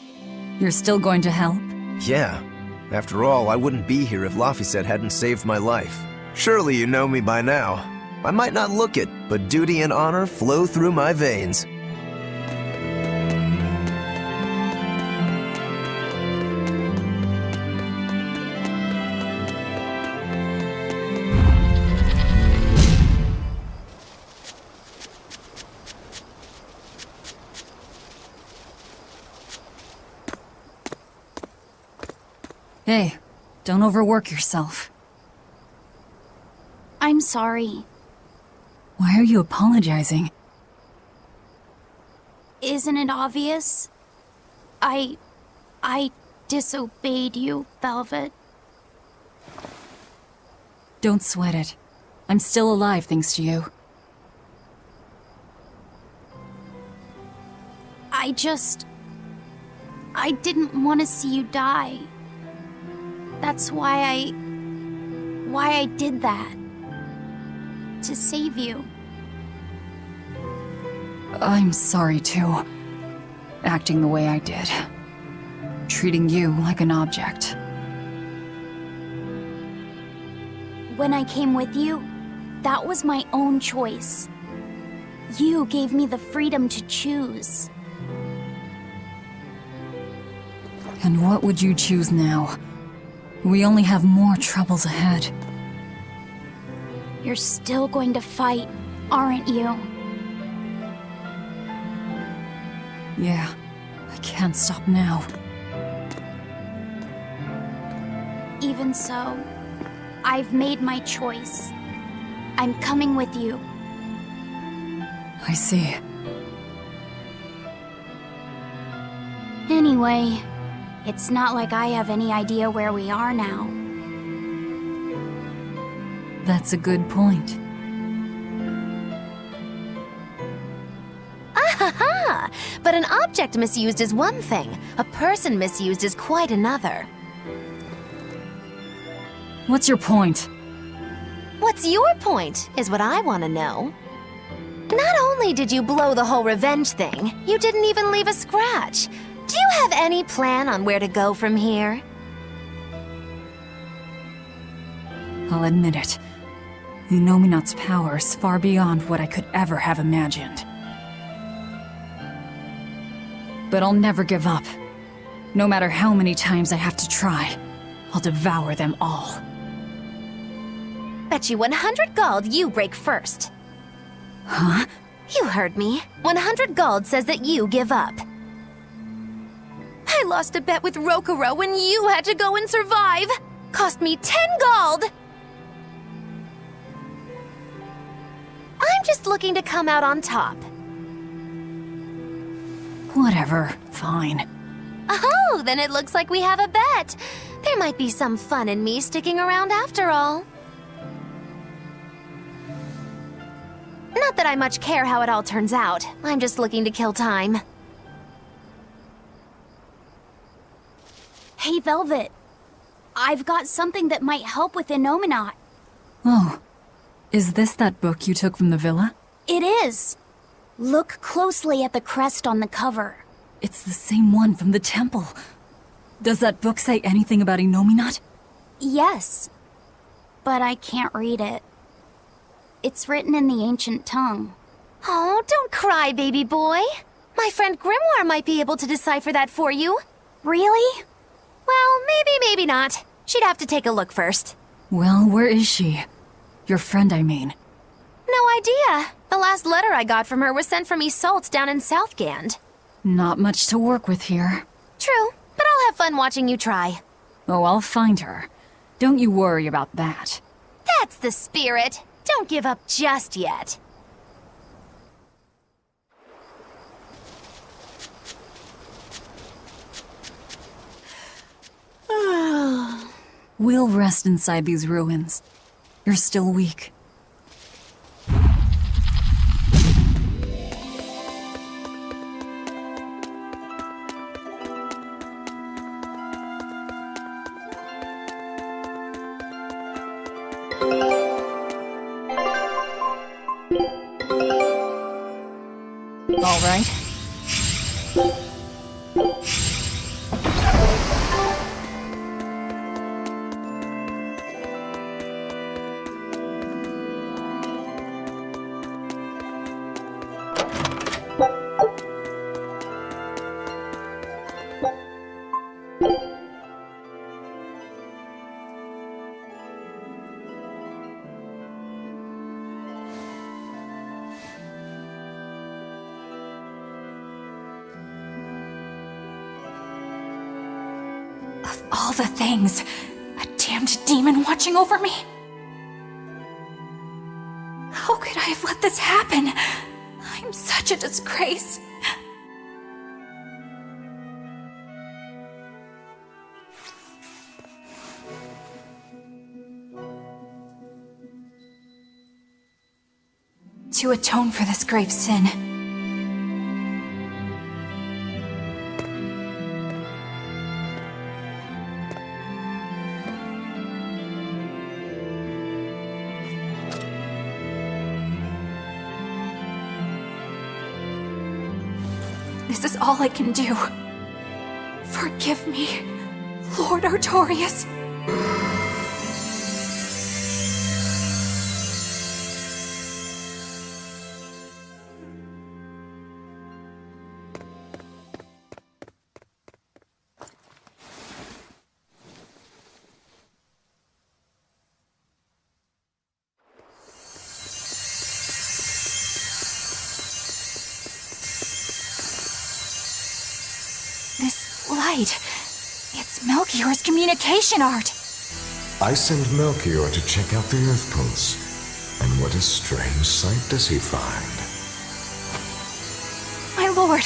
You're still going to help? Yeah. After all, I wouldn't be here if Laphicet hadn't saved my life. Surely you know me by now. I might not look it, but duty and honor flow through my veins. Hey, don't overwork yourself. I'm sorry. Why are you apologizing? Isn't it obvious? I disobeyed you, Velvet. Don't sweat it. I'm still alive thanks to you. I didn't want to see you die. That's why I did that. To save you. I'm sorry too. Acting the way I did. Treating you like an object. When I came with you, that was my own choice. You gave me the freedom to choose. And what would you choose now? We only have more troubles ahead. You're still going to fight, aren't you? Yeah, I can't stop now. Even so, I've made my choice. I'm coming with you. I see. Anyway, it's not like I have any idea where we are now. That's a good point. Ah-ha-ha! But an object misused is one thing. A person misused is quite another. What's your point? What's your point, is what I want to know. Not only did you blow the whole revenge thing, you didn't even leave a scratch. Do you have any plan on where to go from here? I'll admit it. Inominat's power is far beyond what I could ever have imagined. But I'll never give up. No matter how many times I have to try, I'll devour them all. Bet you 100 gold you break first. Huh? You heard me. 100 gold says that you give up. I lost a bet with Rokuro when you had to go and survive. Cost me 10 gold. I'm just looking to come out on top. Whatever, fine. Oh, then it looks like we have a bet. There might be some fun in me sticking around after all. Not that I much care how it all turns out. I'm just looking to kill time. Hey, Velvet. I've got something that might help with Inominat. Oh. Is this that book you took from the villa? It is. Look closely at the crest on the cover. It's the same one from the temple. Does that book say anything about Innominat? Yes, but I can't read it. It's written in the ancient tongue. Oh, don't cry, baby boy. My friend Grimoire might be able to decipher that for you. Really? Well, maybe not. She'd have to take a look first. Well, where is she? Your friend, I mean. No idea. The last letter I got from her was sent from Isolde down in Southgand. Not much to work with here. True, but I'll have fun watching you try. Oh, I'll find her. Don't you worry about that. That's the spirit. Don't give up just yet. We'll rest inside these ruins. You're still weak. All right. Of all the things, a damned demon watching over me? How could I have let this happen? I'm such a disgrace. To atone for this grave sin, this is all I can do. Forgive me, Lord Artorias. This light, it's Melchior's communication art. I send Melchior to check out the Earth Pulse. And what a strange sight does he find? My lord,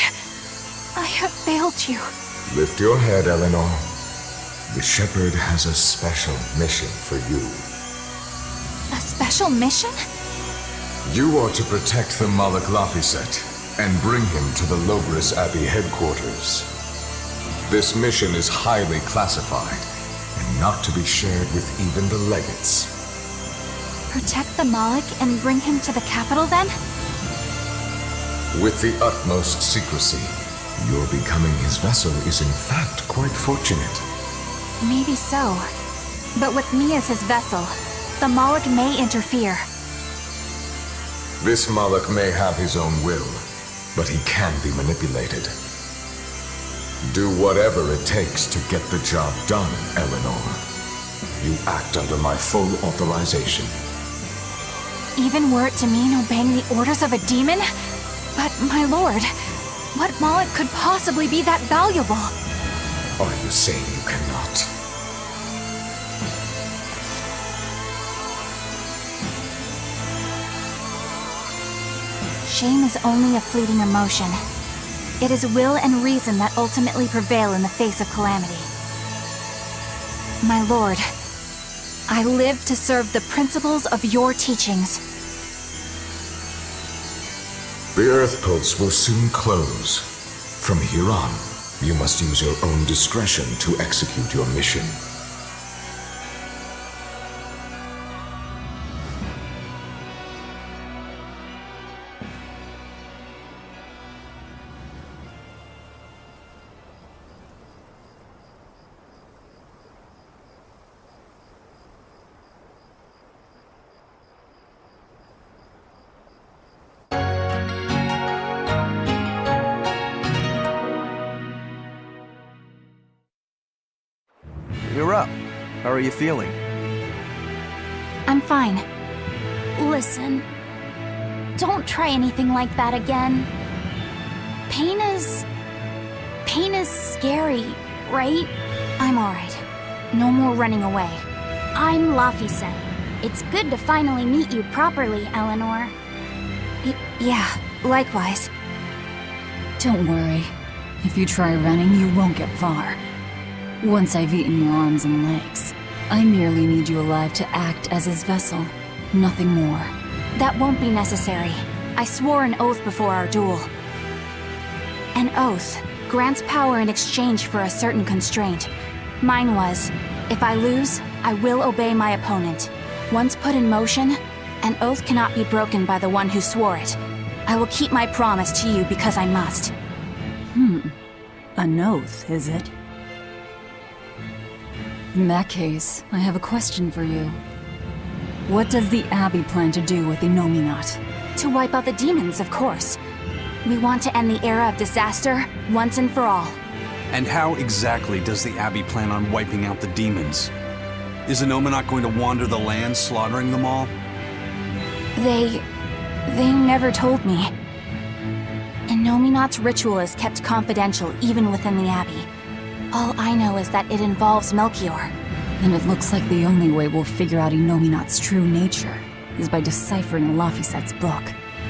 I have failed you. Lift your head, Eleanor. The Shepherd has a special mission for you. A special mission? You are to protect the Malak Laphicet and bring him to the Logres Abbey headquarters. This mission is highly classified and not to be shared with even the legates. Protect the Malak and bring him to the capital, then? With the utmost secrecy, your becoming his vessel is in fact quite fortunate. Maybe so. But with me as his vessel, the Malak may interfere. This Malak may have his own will, but he can be manipulated. Do whatever it takes to get the job done, Eleanor. You act under my full authorization. Even were it to mean obeying the orders of a demon? But, my lord, what Malak could possibly be that valuable? Are you saying you cannot? Shame is only a fleeting emotion. It is will and reason that ultimately prevail in the face of calamity. My lord, I live to serve the principles of your teachings. The Earth Pulse will soon close. From here on, you must use your own discretion to execute your mission. you're up. How are you feeling? I'm fine. Listen, don't try anything like that again. Pain is scary, right? I'm alright. No more running away. I'm Laphicet. It's good to finally meet you properly, Eleanor. Yeah, likewise. Don't worry. If you try running, you won't get far. Once I've eaten your arms and legs, I merely need you alive to act as his vessel. Nothing more. That won't be necessary. I swore an oath before our duel. An oath grants power in exchange for a certain constraint. Mine was, if I lose, I will obey my opponent. Once put in motion, an oath cannot be broken by the one who swore it. I will keep my promise to you because I must. An oath, is it? In that case, I have a question for you. What does the Abbey plan to do with Innominat? To wipe out the demons, of course. We want to end the era of disaster, once and for all. And how exactly does the Abbey plan on wiping out the demons? Is Innominat going to wander the land, slaughtering them all? They never told me. Innominat's ritual is kept confidential even within the Abbey. All I know is that it involves Melchior. Then it looks like the only way we'll figure out Innominat's true nature is by deciphering Laphicet's book.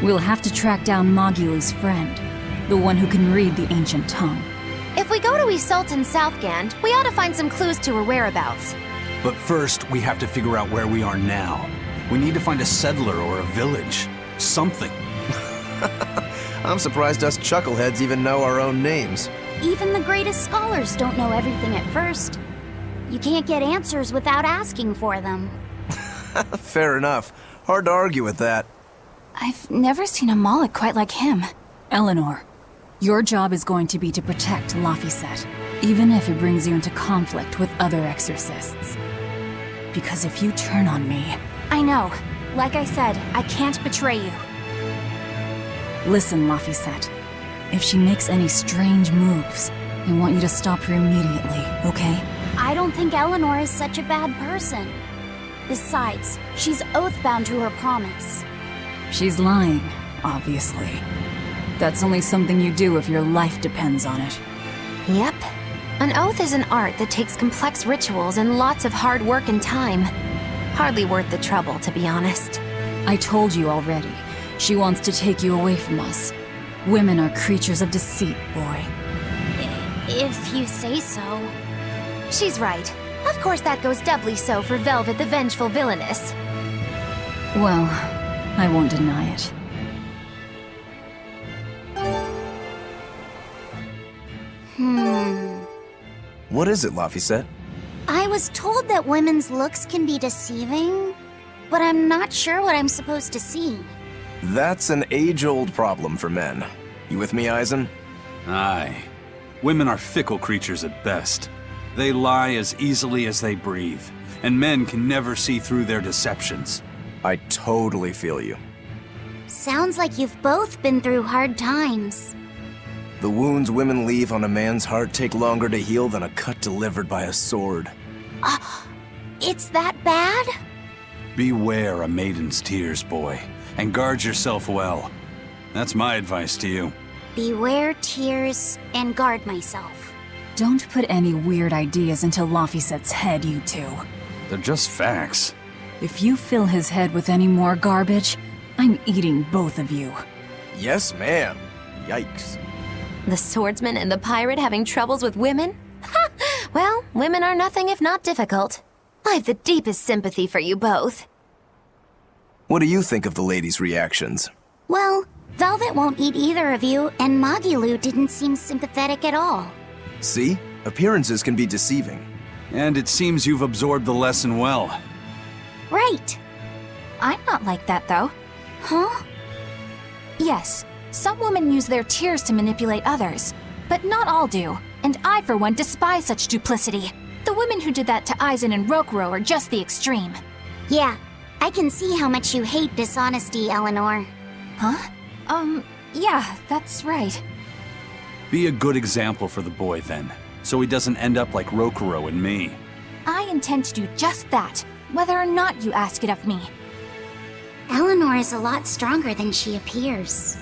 We'll have to track down Magilu's friend, the one who can read the ancient tongue. If we go to Iseult and Southgand, we ought to find some clues to her whereabouts. But first, we have to figure out where we are now. We need to find a settler or a village. Something. I'm surprised us chuckleheads even know our own names. Even the greatest scholars don't know everything at first. You can't get answers without asking for them. Fair enough. Hard to argue with that. I've never seen a Moloch quite like him. Eleanor, your job is going to be to protect Laphicet, even if it brings you into conflict with other exorcists. Because if you turn on me... I know. Like I said, I can't betray you. Listen, Laphicet. If she makes any strange moves, I want you to stop her immediately, okay? I don't think Eleanor is such a bad person. Besides, she's oath-bound to her promise. She's lying, obviously. That's only something you do if your life depends on it. Yep. An oath is an art that takes complex rituals and lots of hard work and time. Hardly worth the trouble, to be honest. I told you already. She wants to take you away from us. Women are creatures of deceit, boy. If you say so. She's right. Of course that goes doubly so for Velvet the Vengeful Villainess. Well, I won't deny it. What is it, Laphicet? I was told that women's looks can be deceiving, but I'm not sure what I'm supposed to see. That's an age-old problem for men. You with me, Eisen? Aye. Women are fickle creatures at best. They lie as easily as they breathe, and men can never see through their deceptions. I totally feel you. Sounds like you've both been through hard times. The wounds women leave on a man's heart take longer to heal than a cut delivered by a sword. It's that bad? Beware a maiden's tears, boy, and guard yourself well. That's my advice to you. Beware tears and guard myself. Don't put any weird ideas into Laphicet's head, you two. They're just facts. If you fill his head with any more garbage, I'm eating both of you. Yes, ma'am. Yikes. The swordsman and the pirate having troubles with women? Ha! Well, women are nothing if not difficult. I've the deepest sympathy for you both. What do you think of the ladies' reactions? Well, Velvet won't eat either of you, and Magilu didn't seem sympathetic at all. See? Appearances can be deceiving. And it seems you've absorbed the lesson well. Right. I'm not like that, though. Huh? Yes, some women use their tears to manipulate others, but not all do, and I, for one, despise such duplicity. The women who did that to Eisen and Rokuro are just the extreme. Yeah, I can see how much you hate dishonesty, Eleanor. Huh? Yeah, that's right. Be a good example for the boy, then, so he doesn't end up like Rokuro and me. I intend to do just that, whether or not you ask it of me. Eleanor is a lot stronger than she appears.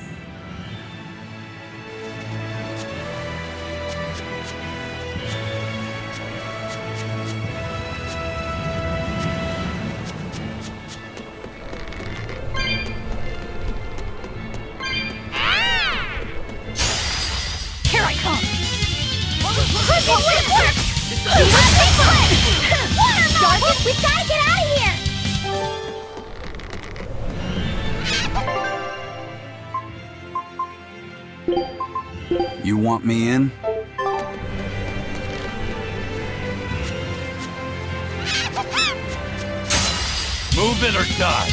Here I come! It worked! Water, we've gotta get out of here! You want me in? Move it or die.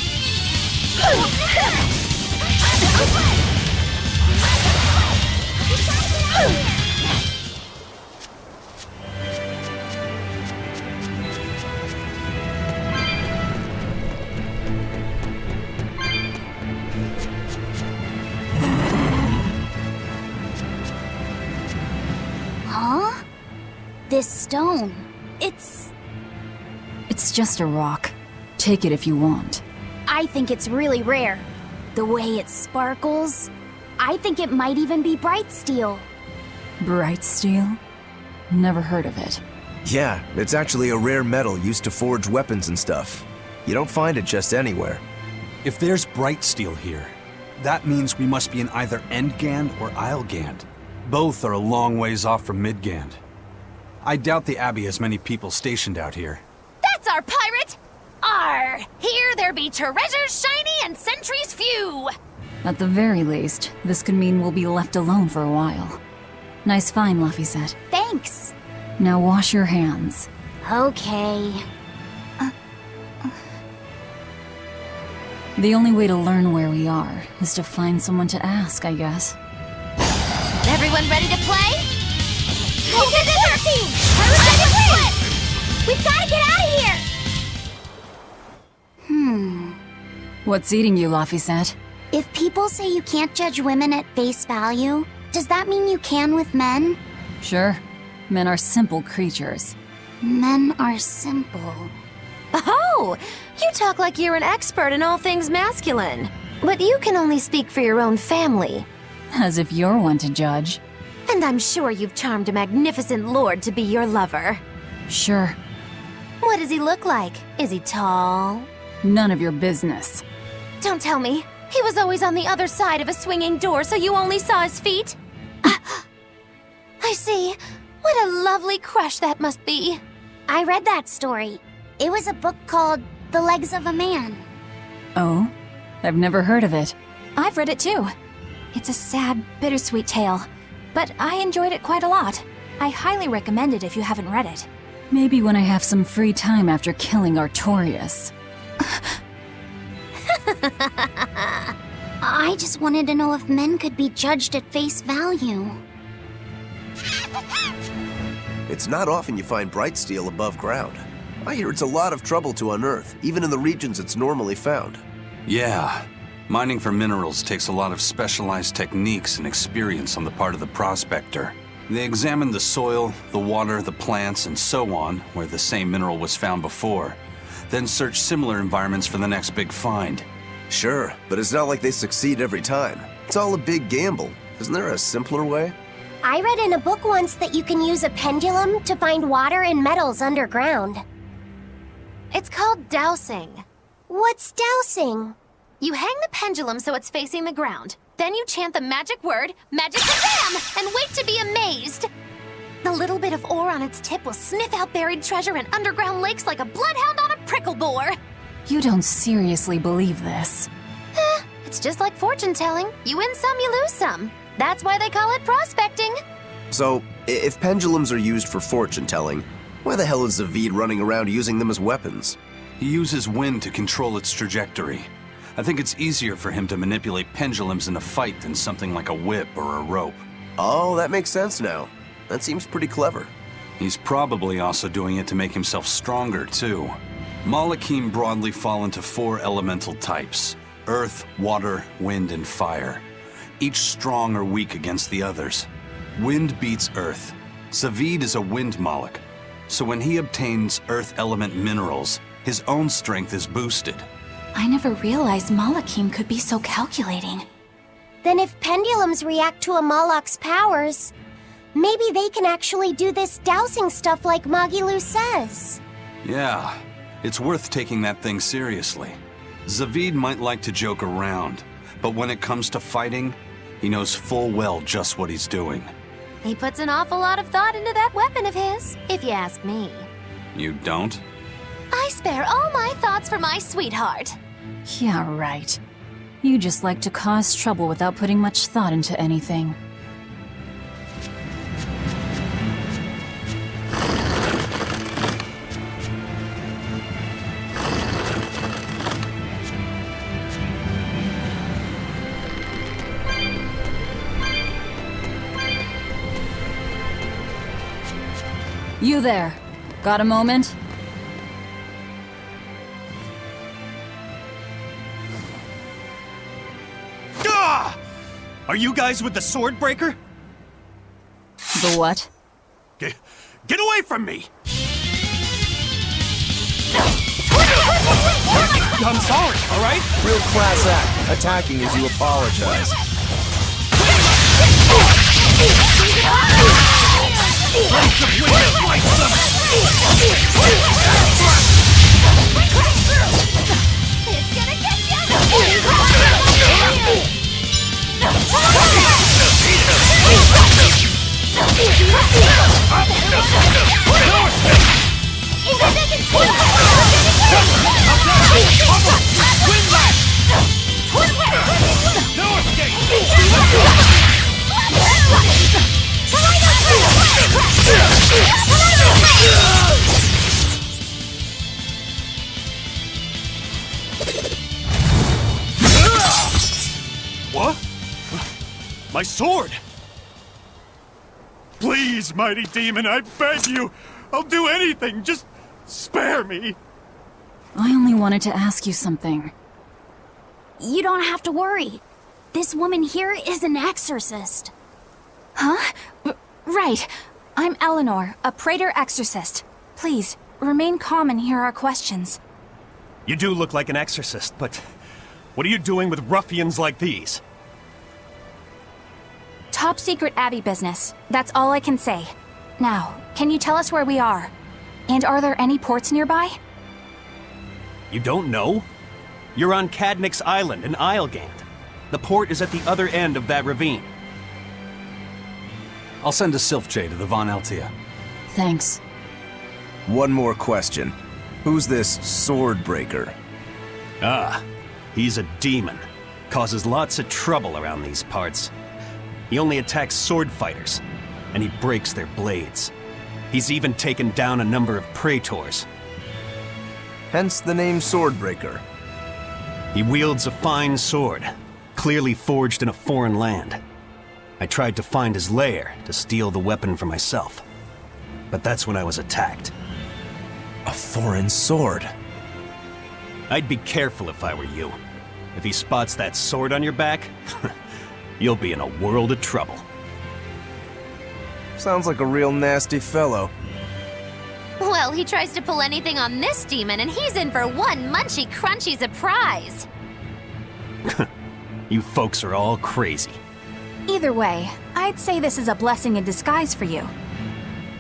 Huh? This stone. It's just a rock. Take it if you want. I think it's really rare. The way it sparkles. I think it might even be bright steel. Bright steel? Never heard of it. Yeah, it's actually a rare metal used to forge weapons and stuff. You don't find it just anywhere. If there's bright steel here, that means we must be in either Endgand or Islegand. Both are a long ways off from Midgand. I doubt the Abbey has many people stationed out here. That's our pirate! Arr! Here there be treasures shiny and sentries few! At the very least, this could mean we'll be left alone for a while. Nice find, Laphicet. Thanks. Now wash your hands. Okay. The only way to learn where we are is to find someone to ask, I guess. Everyone ready to play? This is our team! Ready to win! We've gotta get out of here! What's eating you, Laphicet? If people say you can't judge women at face value, does that mean you can with men? Sure. Men are simple creatures. Men are simple. Oh! You talk like you're an expert in all things masculine. But you can only speak for your own family. As if you're one to judge. And I'm sure you've charmed a magnificent lord to be your lover. Sure. What does he look like? Is he tall? None of your business. Don't tell me. He was always on the other side of a swinging door, so you only saw his feet? I see. What a lovely crush that must be. I read that story. It was a book called The Legs of a Man. Oh? I've never heard of it. I've read it too. It's a sad, bittersweet tale, but I enjoyed it quite a lot. I highly recommend it if you haven't read it. Maybe when I have some free time after killing Artorias. I just wanted to know if men could be judged at face value. It's not often you find bright steel above ground. I hear it's a lot of trouble to unearth, even in the regions it's normally found. Yeah. Mining for minerals takes a lot of specialized techniques and experience on the part of the prospector. They examine the soil, the water, the plants, and so on, where the same mineral was found before. Then search similar environments for the next big find. Sure, but it's not like they succeed every time. It's all a big gamble. Isn't there a simpler way? I read in a book once that you can use a pendulum to find water and metals underground. It's called dowsing. What's dowsing? You hang the pendulum so it's facing the ground. Then you chant the magic word, Magic Kazam, and wait to be amazed. The little bit of ore on its tip will sniff out buried treasure in underground lakes like a bloodhound on a prickle bore. You don't seriously believe this. It's just like fortune telling. You win some, you lose some. That's why they call it prospecting. So, if pendulums are used for fortune telling, why the hell is Zavid running around using them as weapons? He uses wind to control its trajectory. I think it's easier for him to manipulate pendulums in a fight than something like a whip or a rope. Oh, that makes sense now. That seems pretty clever. He's probably also doing it to make himself stronger, too. Malachim broadly fall into 4 elemental types: earth, water, wind, and fire. Each strong or weak against the others. Wind beats earth. Zavid is a wind Malach. So when he obtains Earth element minerals, his own strength is boosted. I never realized Malakim could be so calculating. Then if pendulums react to a Moloch's powers, maybe they can actually do this dowsing stuff like Magilu says. Yeah, it's worth taking that thing seriously. Zavid might like to joke around, but when it comes to fighting, he knows full well just what he's doing. He puts an awful lot of thought into that weapon of his, if you ask me. You don't? I spare all my thoughts for my sweetheart. Yeah, right. You just like to cause trouble without putting much thought into anything. You there. Got a moment? Gah! Are you guys with the Swordbreaker? The what? Get away from me! I'm sorry, alright? Real class act, attacking as you apologize. It's gonna What? My sword! Please, mighty demon, I beg you! I'll do anything, just spare me! I only wanted to ask you something. You don't have to worry. This woman here is an exorcist. Huh? Right. I'm Eleanor, a Praetor exorcist. Please, remain calm and hear our questions. You do look like an exorcist, but what are you doing with ruffians like these? Top secret Abbey business. That's all I can say. Now, can you tell us where we are? And are there any ports nearby? You don't know? You're on Cadnix Island in Islegand. The port is at the other end of that ravine. I'll send a Sylphjay to the Von Eltia. Thanks. One more question. Who's this Swordbreaker? Ah, he's a demon. Causes lots of trouble around these parts. He only attacks sword fighters, and he breaks their blades. He's even taken down a number of praetors. Hence the name Swordbreaker. He wields a fine sword, clearly forged in a foreign land. I tried to find his lair to steal the weapon for myself. But that's when I was attacked. A foreign sword? I'd be careful if I were you. If he spots that sword on your back, you'll be in a world of trouble. Sounds like a real nasty fellow. Well, he tries to pull anything on this demon, and he's in for one munchy crunchy surprise. You folks are all crazy. Either way, I'd say this is a blessing in disguise for you.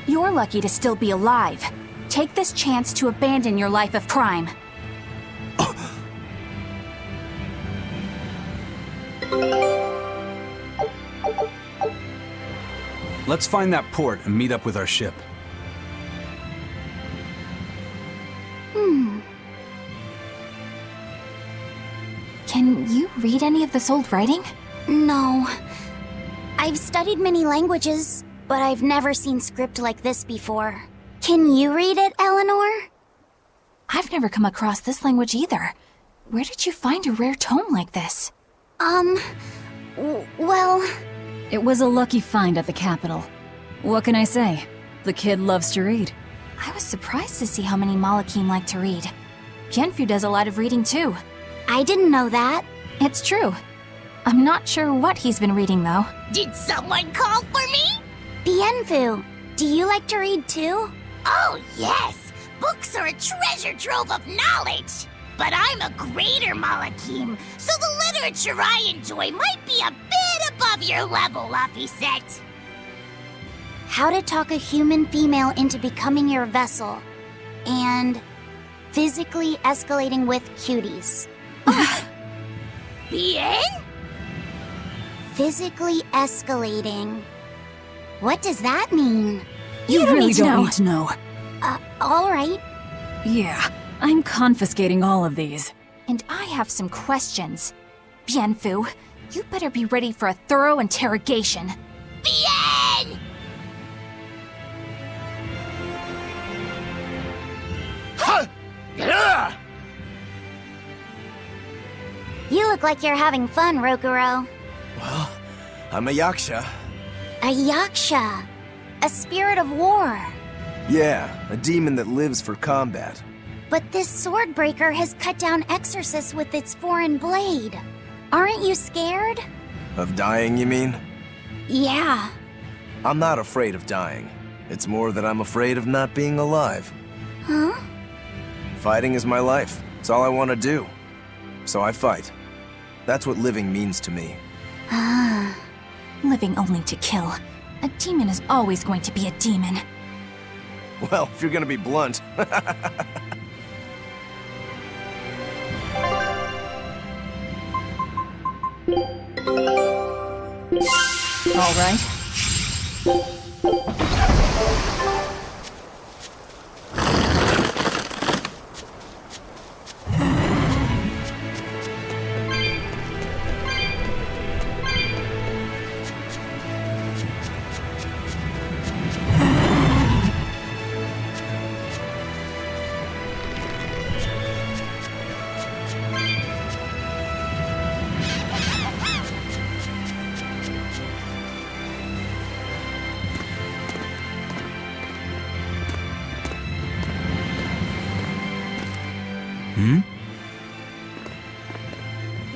You're lucky to still be alive. Take this chance to abandon your life of crime. Let's find that port and meet up with our ship. Can you read any of this old writing? No. I've studied many languages, but I've never seen script like this before. Can you read it, Eleanor? I've never come across this language either. Where did you find a rare tome like this? Well... It was a lucky find at the capital. What can I say? The kid loves to read. I was surprised to see how many Malakim like to read. Pienfu does a lot of reading too. I didn't know that. It's true. I'm not sure what he's been reading though. Did someone call for me? Bienfu, do you like to read too? Oh, yes! Books are a treasure trove of knowledge! But I'm a greater Malakim, so the literature I enjoy might be a bit above your level, Laphicet. How to talk a human female into becoming your vessel. And physically escalating with cuties. Bien? Physically escalating. What does that mean? You really don't need to know. Alright. Yeah, I'm confiscating all of these. And I have some questions. Bienfu, you better be ready for a thorough interrogation. Bien! Ha! Yeah! You look like you're having fun, Rokuro. Well, I'm a yaksha. A yaksha. A spirit of war. Yeah, a demon that lives for combat. But this sword breaker has cut down exorcists with its foreign blade. Aren't you scared? Of dying, you mean? Yeah. I'm not afraid of dying. It's more that I'm afraid of not being alive. Huh? Fighting is my life. It's all I want to do. So I fight. That's what living means to me. Ah. Living only to kill. A demon is always going to be a demon. Well, if you're gonna be blunt. All right.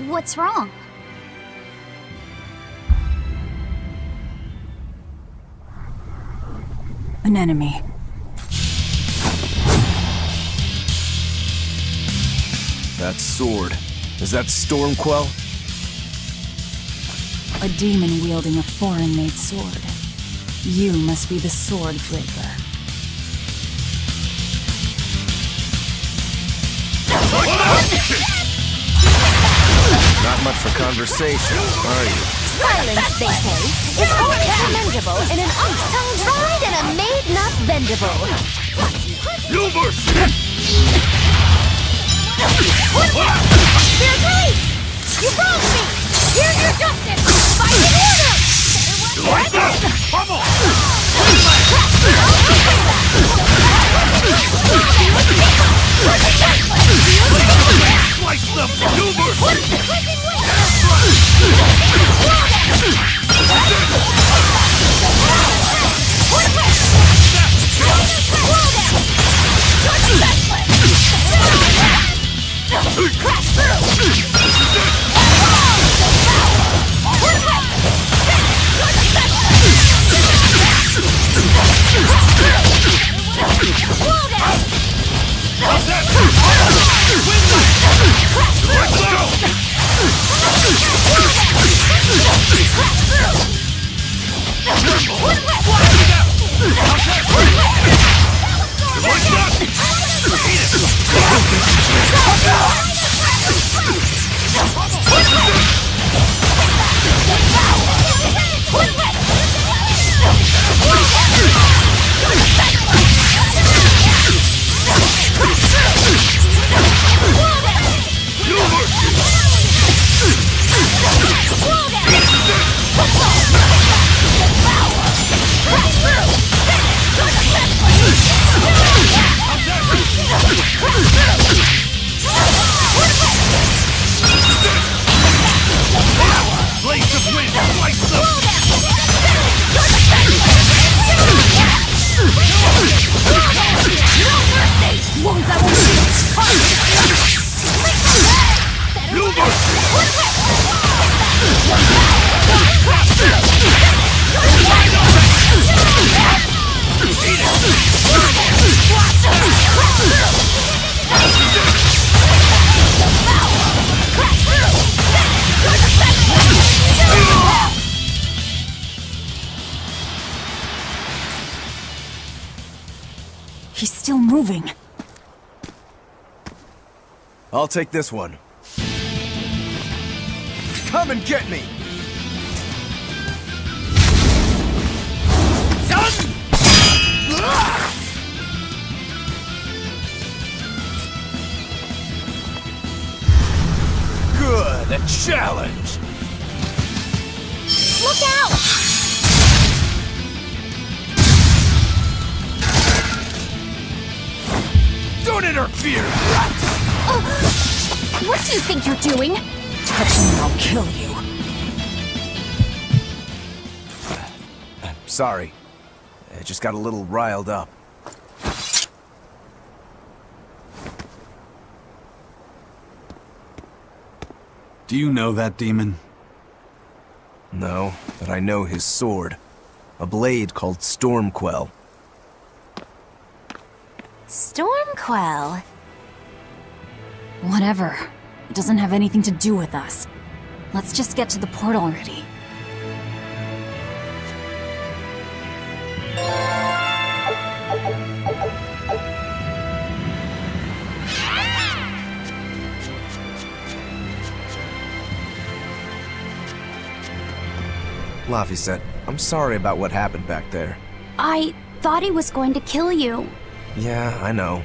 What's wrong? An enemy. That sword. Is that Stormquell? A demon wielding a foreign-made sword. You must be the sword breaker. Not much for conversation, are you? Silence, they say, is only commendable in an ox-tongue dried and a maid not bendable. Spirit release! You wronged me! Here's your justice! Fight in order! Like that! Pummel! Slice them! Crash through! He's still moving. I'll take this one. Come and get me! Good, a challenge! Look out! Don't interfere! What do you think you're doing? Touch me and I'll kill you. Sorry. I just got a little riled up. Do you know that demon? No, but I know his sword. A blade called Stormquell. Stormquell? Whatever. It doesn't have anything to do with us. Let's just get to the portal already. Laphicet, I'm sorry about what happened back there. I thought he was going to kill you. Yeah, I know.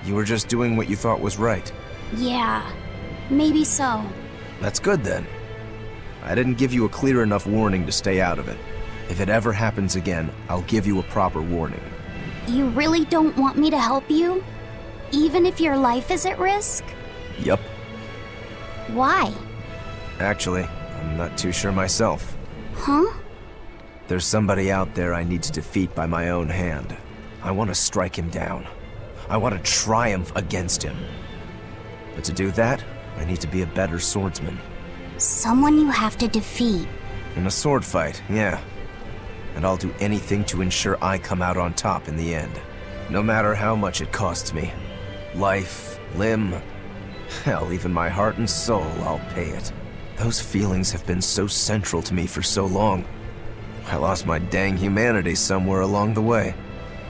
You were just doing what you thought was right. Yeah, maybe so. That's good then. I didn't give you a clear enough warning to stay out of it. If it ever happens again, I'll give you a proper warning. You really don't want me to help you? Even if your life is at risk? Yup. Why? Actually, I'm not too sure myself. Huh? There's somebody out there I need to defeat by my own hand. I want to strike him down. I want to triumph against him. But to do that, I need to be a better swordsman. Someone you have to defeat. In a sword fight, yeah. And I'll do anything to ensure I come out on top in the end. No matter how much it costs me. Life, limb, hell, even my heart and soul, I'll pay it. Those feelings have been so central to me for so long. I lost my dang humanity somewhere along the way.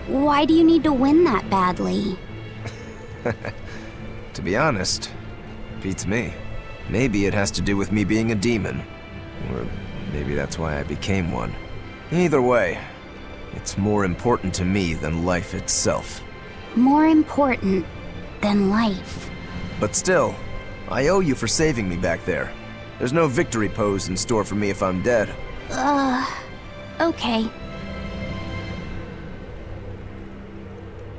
Why do you need to win that badly? To be honest, beats me. Maybe it has to do with me being a demon. Or maybe that's why I became one. Either way, it's more important to me than life itself. More important than life. But still, I owe you for saving me back there. There's no victory pose in store for me if I'm dead. Okay.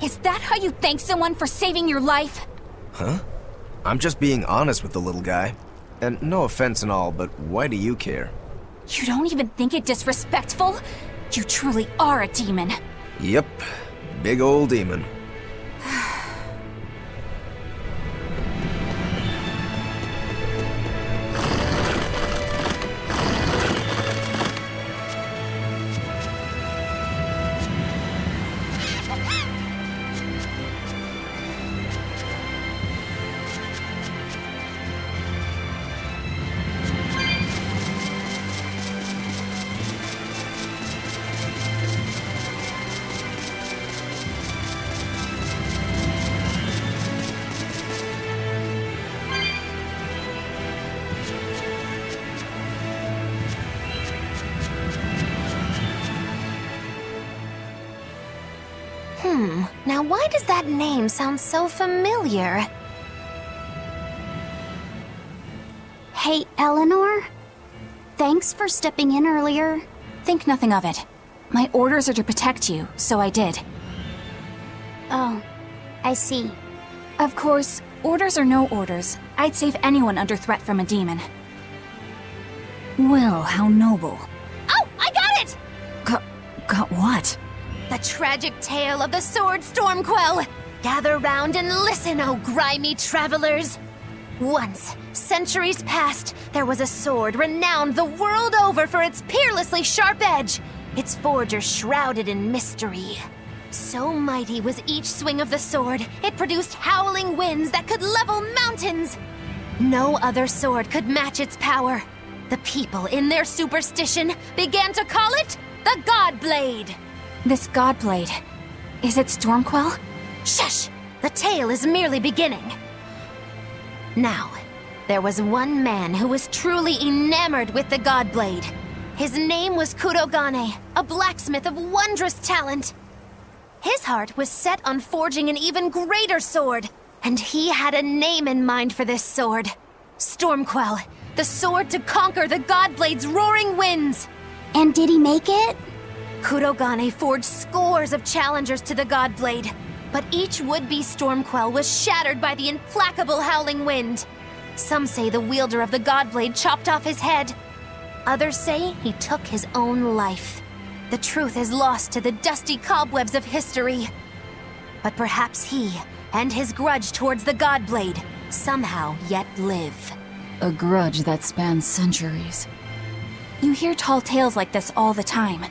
Is that how you thank someone for saving your life? Huh? I'm just being honest with the little guy. And no offense and all, but why do you care? You don't even think it disrespectful? You truly are a demon. Yep. Big old demon. Now why does that name sound so familiar? Hey, Eleanor? Thanks for stepping in earlier. Think nothing of it. My orders are to protect you, so I did. Oh, I see. Of course, orders or no orders, I'd save anyone under threat from a demon. Well, how noble. Oh, I got it! Got what? The tragic tale of the sword Stormquell! Gather round and listen, oh grimy travelers! Once, centuries past, there was a sword renowned the world over for its peerlessly sharp edge, its forger shrouded in mystery. So mighty was each swing of the sword, it produced howling winds that could level mountains! No other sword could match its power. The people, in their superstition, began to call it the God Blade. This God Blade, is it Stormquell? Shush! The tale is merely beginning. Now, there was one man who was truly enamored with the Godblade. His name was Kurogane, a blacksmith of wondrous talent. His heart was set on forging an even greater sword, and he had a name in mind for this sword. Stormquell, the sword to conquer the Godblade's roaring winds. And did he make it? Kurogane forged scores of challengers to the Godblade, but each would-be Stormquell was shattered by the implacable howling wind. Some say the wielder of the Godblade chopped off his head. Others say he took his own life. The truth is lost to the dusty cobwebs of history. But perhaps he, and his grudge towards the Godblade, somehow yet live. A grudge that spans centuries. You hear tall tales like this all the time.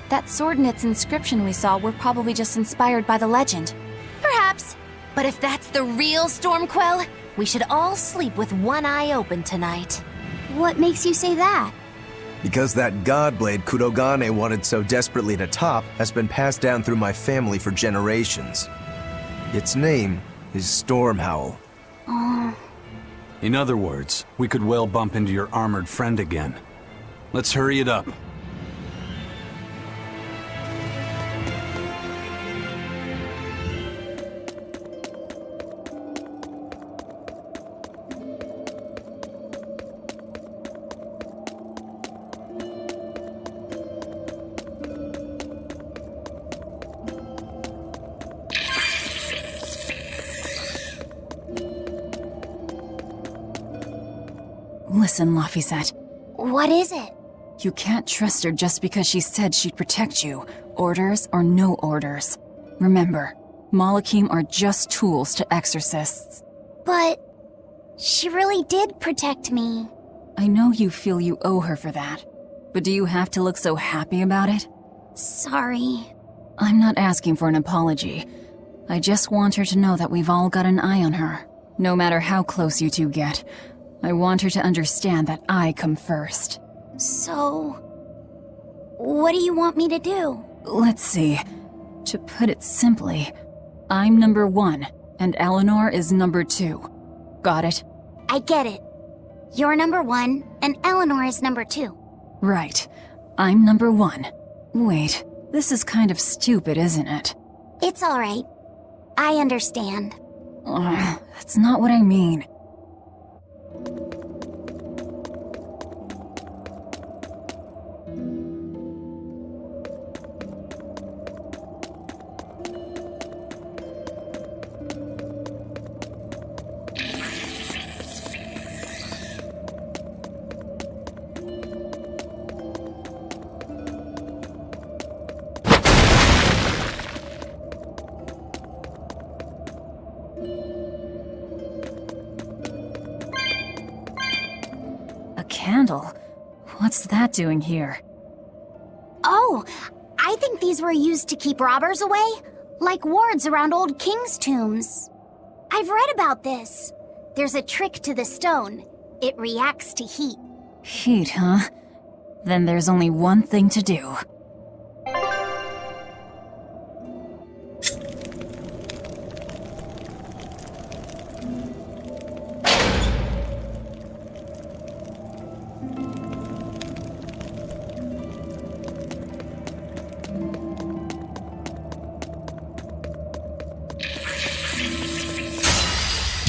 That sword and its inscription we saw were probably just inspired by the legend. Perhaps. But if that's the real Stormquell, we should all sleep with one eye open tonight. What makes you say that? Because that Godblade Kurogane wanted so desperately to top has been passed down through my family for generations. Its name is Stormhowl. In other words, we could well bump into your armored friend again. Let's hurry it up. Listen, Laphicet. What is it? You can't trust her just because she said she'd protect you, orders or no orders. Remember, Malakim are just tools to exorcists. But she really did protect me. I know you feel you owe her for that, but do you have to look so happy about it? Sorry. I'm not asking for an apology. I just want her to know that we've all got an eye on her. No matter how close you two get, I want her to understand that I come first. So, what do you want me to do? Let's see. To put it simply, I'm number 1, and Eleanor is number 2. Got it? I get it. You're number 1, and Eleanor is number 2. Right. I'm number 1. Wait, this is kind of stupid, isn't it? It's alright. I understand. That's not what I mean. Candle? What's that doing here? Oh, I think these were used to keep robbers away, like wards around old kings' tombs. I've read about this. There's a trick to the stone. It reacts to heat. Heat, huh? Then there's only one thing to do.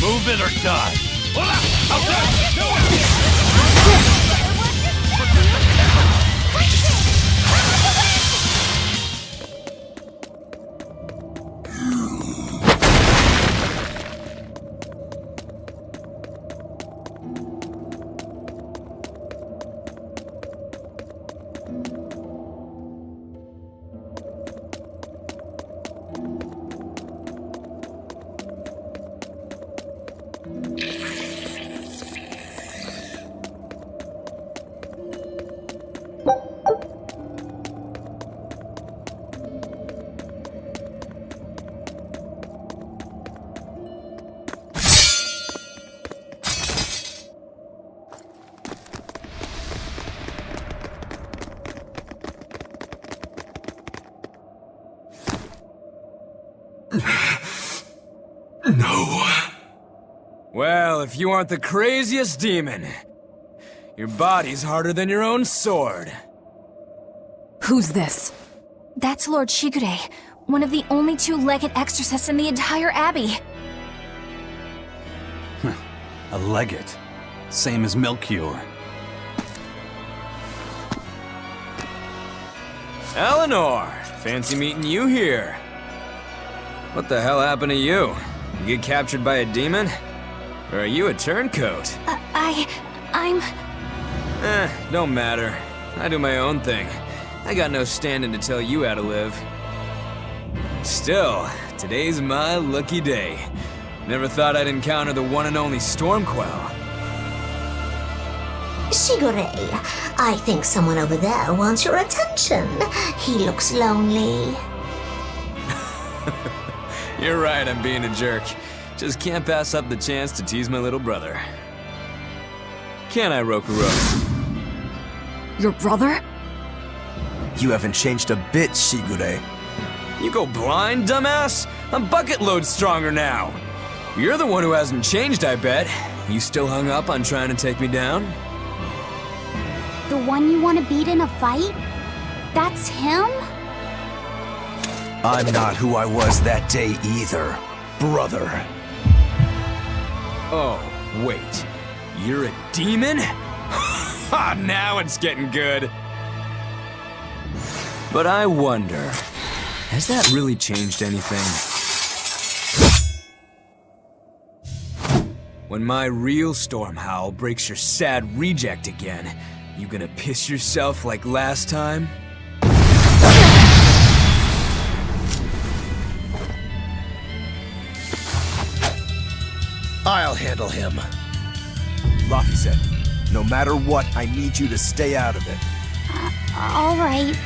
Move it or die! Hola! Out there! Do No. Well, if you aren't the craziest demon, your body's harder than your own sword. Who's this? That's Lord Shigure, one of the only two-legged exorcists in the entire abbey. A legate. Same as Melchior. Eleanor! Fancy meeting you here. What the hell happened to you? You get captured by a demon? Or are you a turncoat? I'm... Don't matter. I do my own thing. I got no standing to tell you how to live. Still, today's my lucky day. Never thought I'd encounter the one and only Stormquell. Shigure, I think someone over there wants your attention. He looks lonely. You're right, I'm being a jerk. Just can't pass up the chance to tease my little brother. Can I, Rokuro? Your brother? You haven't changed a bit, Shigure. You go blind, dumbass? I'm bucket load stronger now. You're the one who hasn't changed, I bet. You still hung up on trying to take me down? The one you want to beat in a fight? That's him? I'm not who I was that day either, brother. Oh, wait. You're a demon? Ha! Now it's getting good. But I wonder, has that really changed anything? When my real storm howl breaks your sad reject again, you gonna piss yourself like last time? I'll handle him. Laffy said, no matter what, I need you to stay out of it. All right.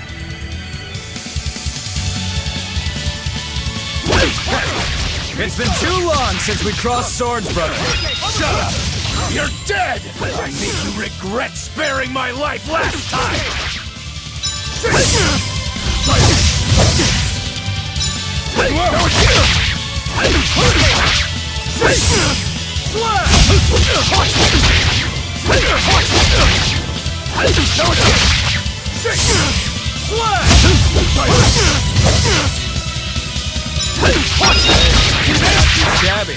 It's been too long since we crossed swords, brother. Shut up! You're dead! I made you regret sparing my life last time! Stabby.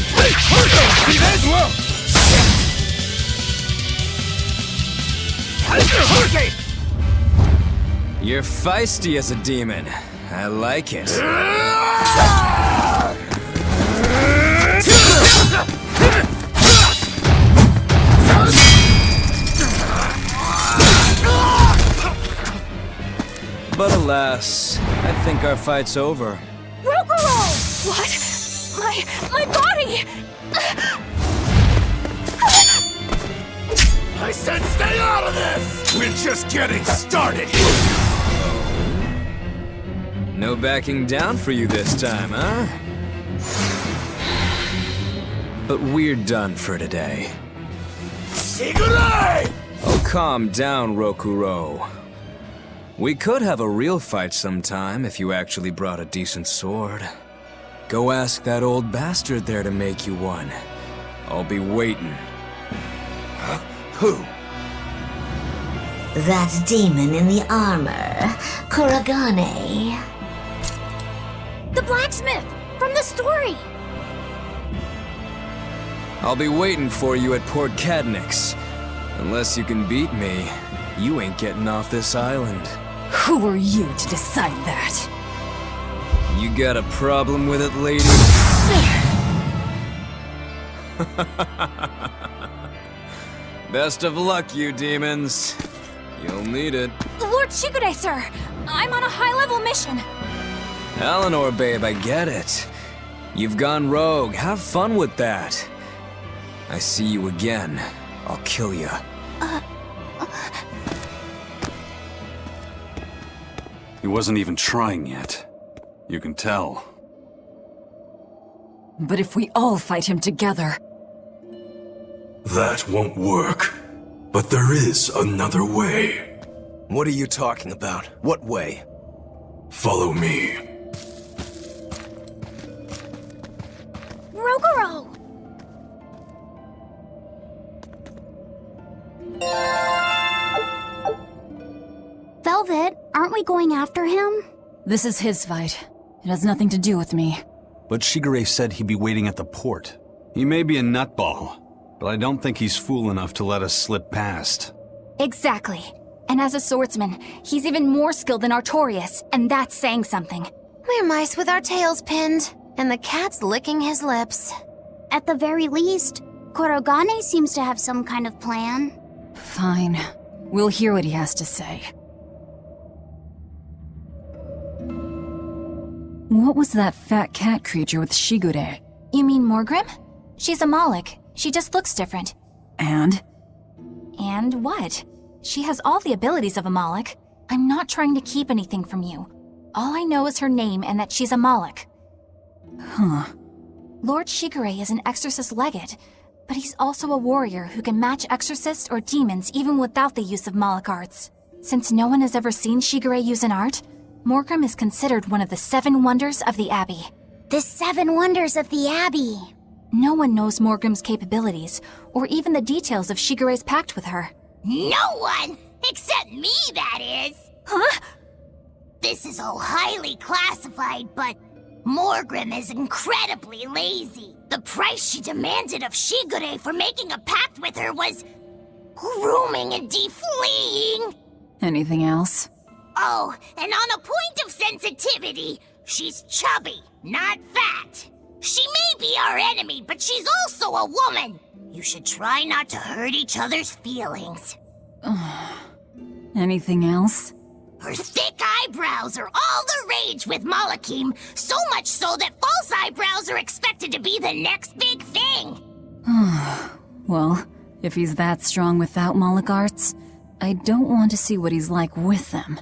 You're feisty as a demon. I like it. But alas, I think our fight's over. Rokuro! What? My body! I said stay out of this! We're just getting started! No backing down for you this time, huh? But we're done for today. Shigure! Oh, calm down, Rokuro. We could have a real fight sometime if you actually brought a decent sword. Go ask that old bastard there to make you one. I'll be waiting. Huh? Who? That demon in the armor, Kuragane. The blacksmith! From the story! I'll be waiting for you at Port Cadnix. Unless you can beat me, you ain't getting off this island. Who are you to decide that? You got a problem with it, lady? Best of luck, you demons. You'll need it. Lord Shigure, sir! I'm on a high-level mission. Eleanor, babe, I get it. You've gone rogue. Have fun with that. I see you again. I'll kill you. He wasn't even trying yet. You can tell. But if we all fight him together... That won't work. But there is another way. What are you talking about? What way? Follow me. Shuguro! Velvet, aren't we going after him? This is his fight. It has nothing to do with me. But Shigure said he'd be waiting at the port. He may be a nutball, but I don't think he's fool enough to let us slip past. Exactly. And as a swordsman, he's even more skilled than Artorias, and that's saying something. We're mice with our tails pinned, and the cat's licking his lips. At the very least, Kurogane seems to have some kind of plan. Fine. We'll hear what he has to say. What was that fat cat creature with Shigure? You mean Morgrim? She's a Moloch. She just looks different. And? And what? She has all the abilities of a Moloch. I'm not trying to keep anything from you. All I know is her name and that she's a Moloch. Huh. Lord Shigure is an exorcist legate, but he's also a warrior who can match exorcists or demons even without the use of Moloch arts. Since no one has ever seen Shigure use an art, Morgrim is considered one of the 7 wonders of the Abbey. The 7 wonders of the Abbey. No one knows Morgrim's capabilities, or even the details of Shigure's pact with her. No one! Except me, that is! Huh? This is all highly classified, but Morgrim is incredibly lazy. The price she demanded of Shigure for making a pact with her was grooming and defleeing. Anything else? Oh, and on a point of sensitivity, she's chubby, not fat. She may be our enemy, but she's also a woman. You should try not to hurt each other's feelings. Anything else? Her thick eyebrows are all the rage with Malakim, so much so that false eyebrows are expected to be the next big thing. Well, if he's that strong without Moloch arts, I don't want to see what he's like with them.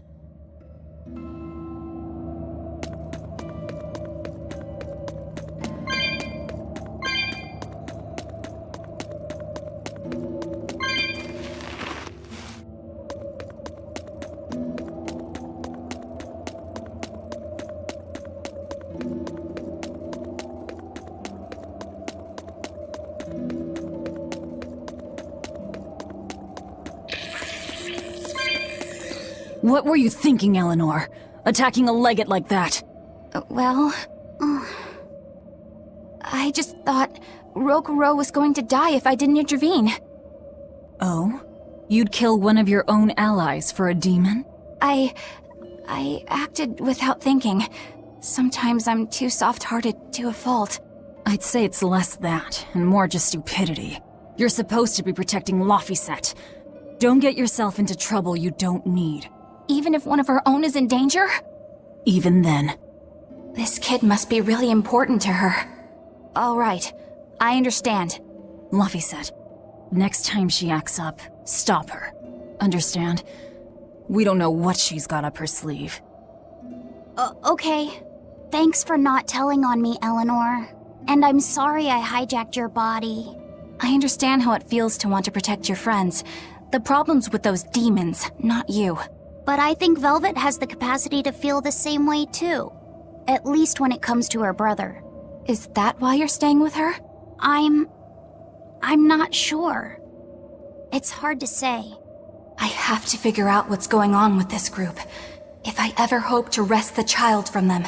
What were you thinking, Eleanor? Attacking a legate like that? I just thought Rokuro was going to die if I didn't intervene. Oh? You'd kill one of your own allies for a demon? I acted without thinking. Sometimes I'm too soft-hearted to a fault. I'd say it's less that, and more just stupidity. You're supposed to be protecting Laphicet. Don't get yourself into trouble you don't need. Even if one of her own is in danger? Even then. This kid must be really important to her. All right, I understand. Laphicet, next time she acts up, stop her. Understand? We don't know what she's got up her sleeve. Okay. Thanks for not telling on me, Eleanor. And I'm sorry I hijacked your body. I understand how it feels to want to protect your friends. The problem's with those demons, not you. But I think Velvet has the capacity to feel the same way too. At least when it comes to her brother. Is that why you're staying with her? I'm not sure. It's hard to say. I have to figure out what's going on with this group, if I ever hope to wrest the child from them.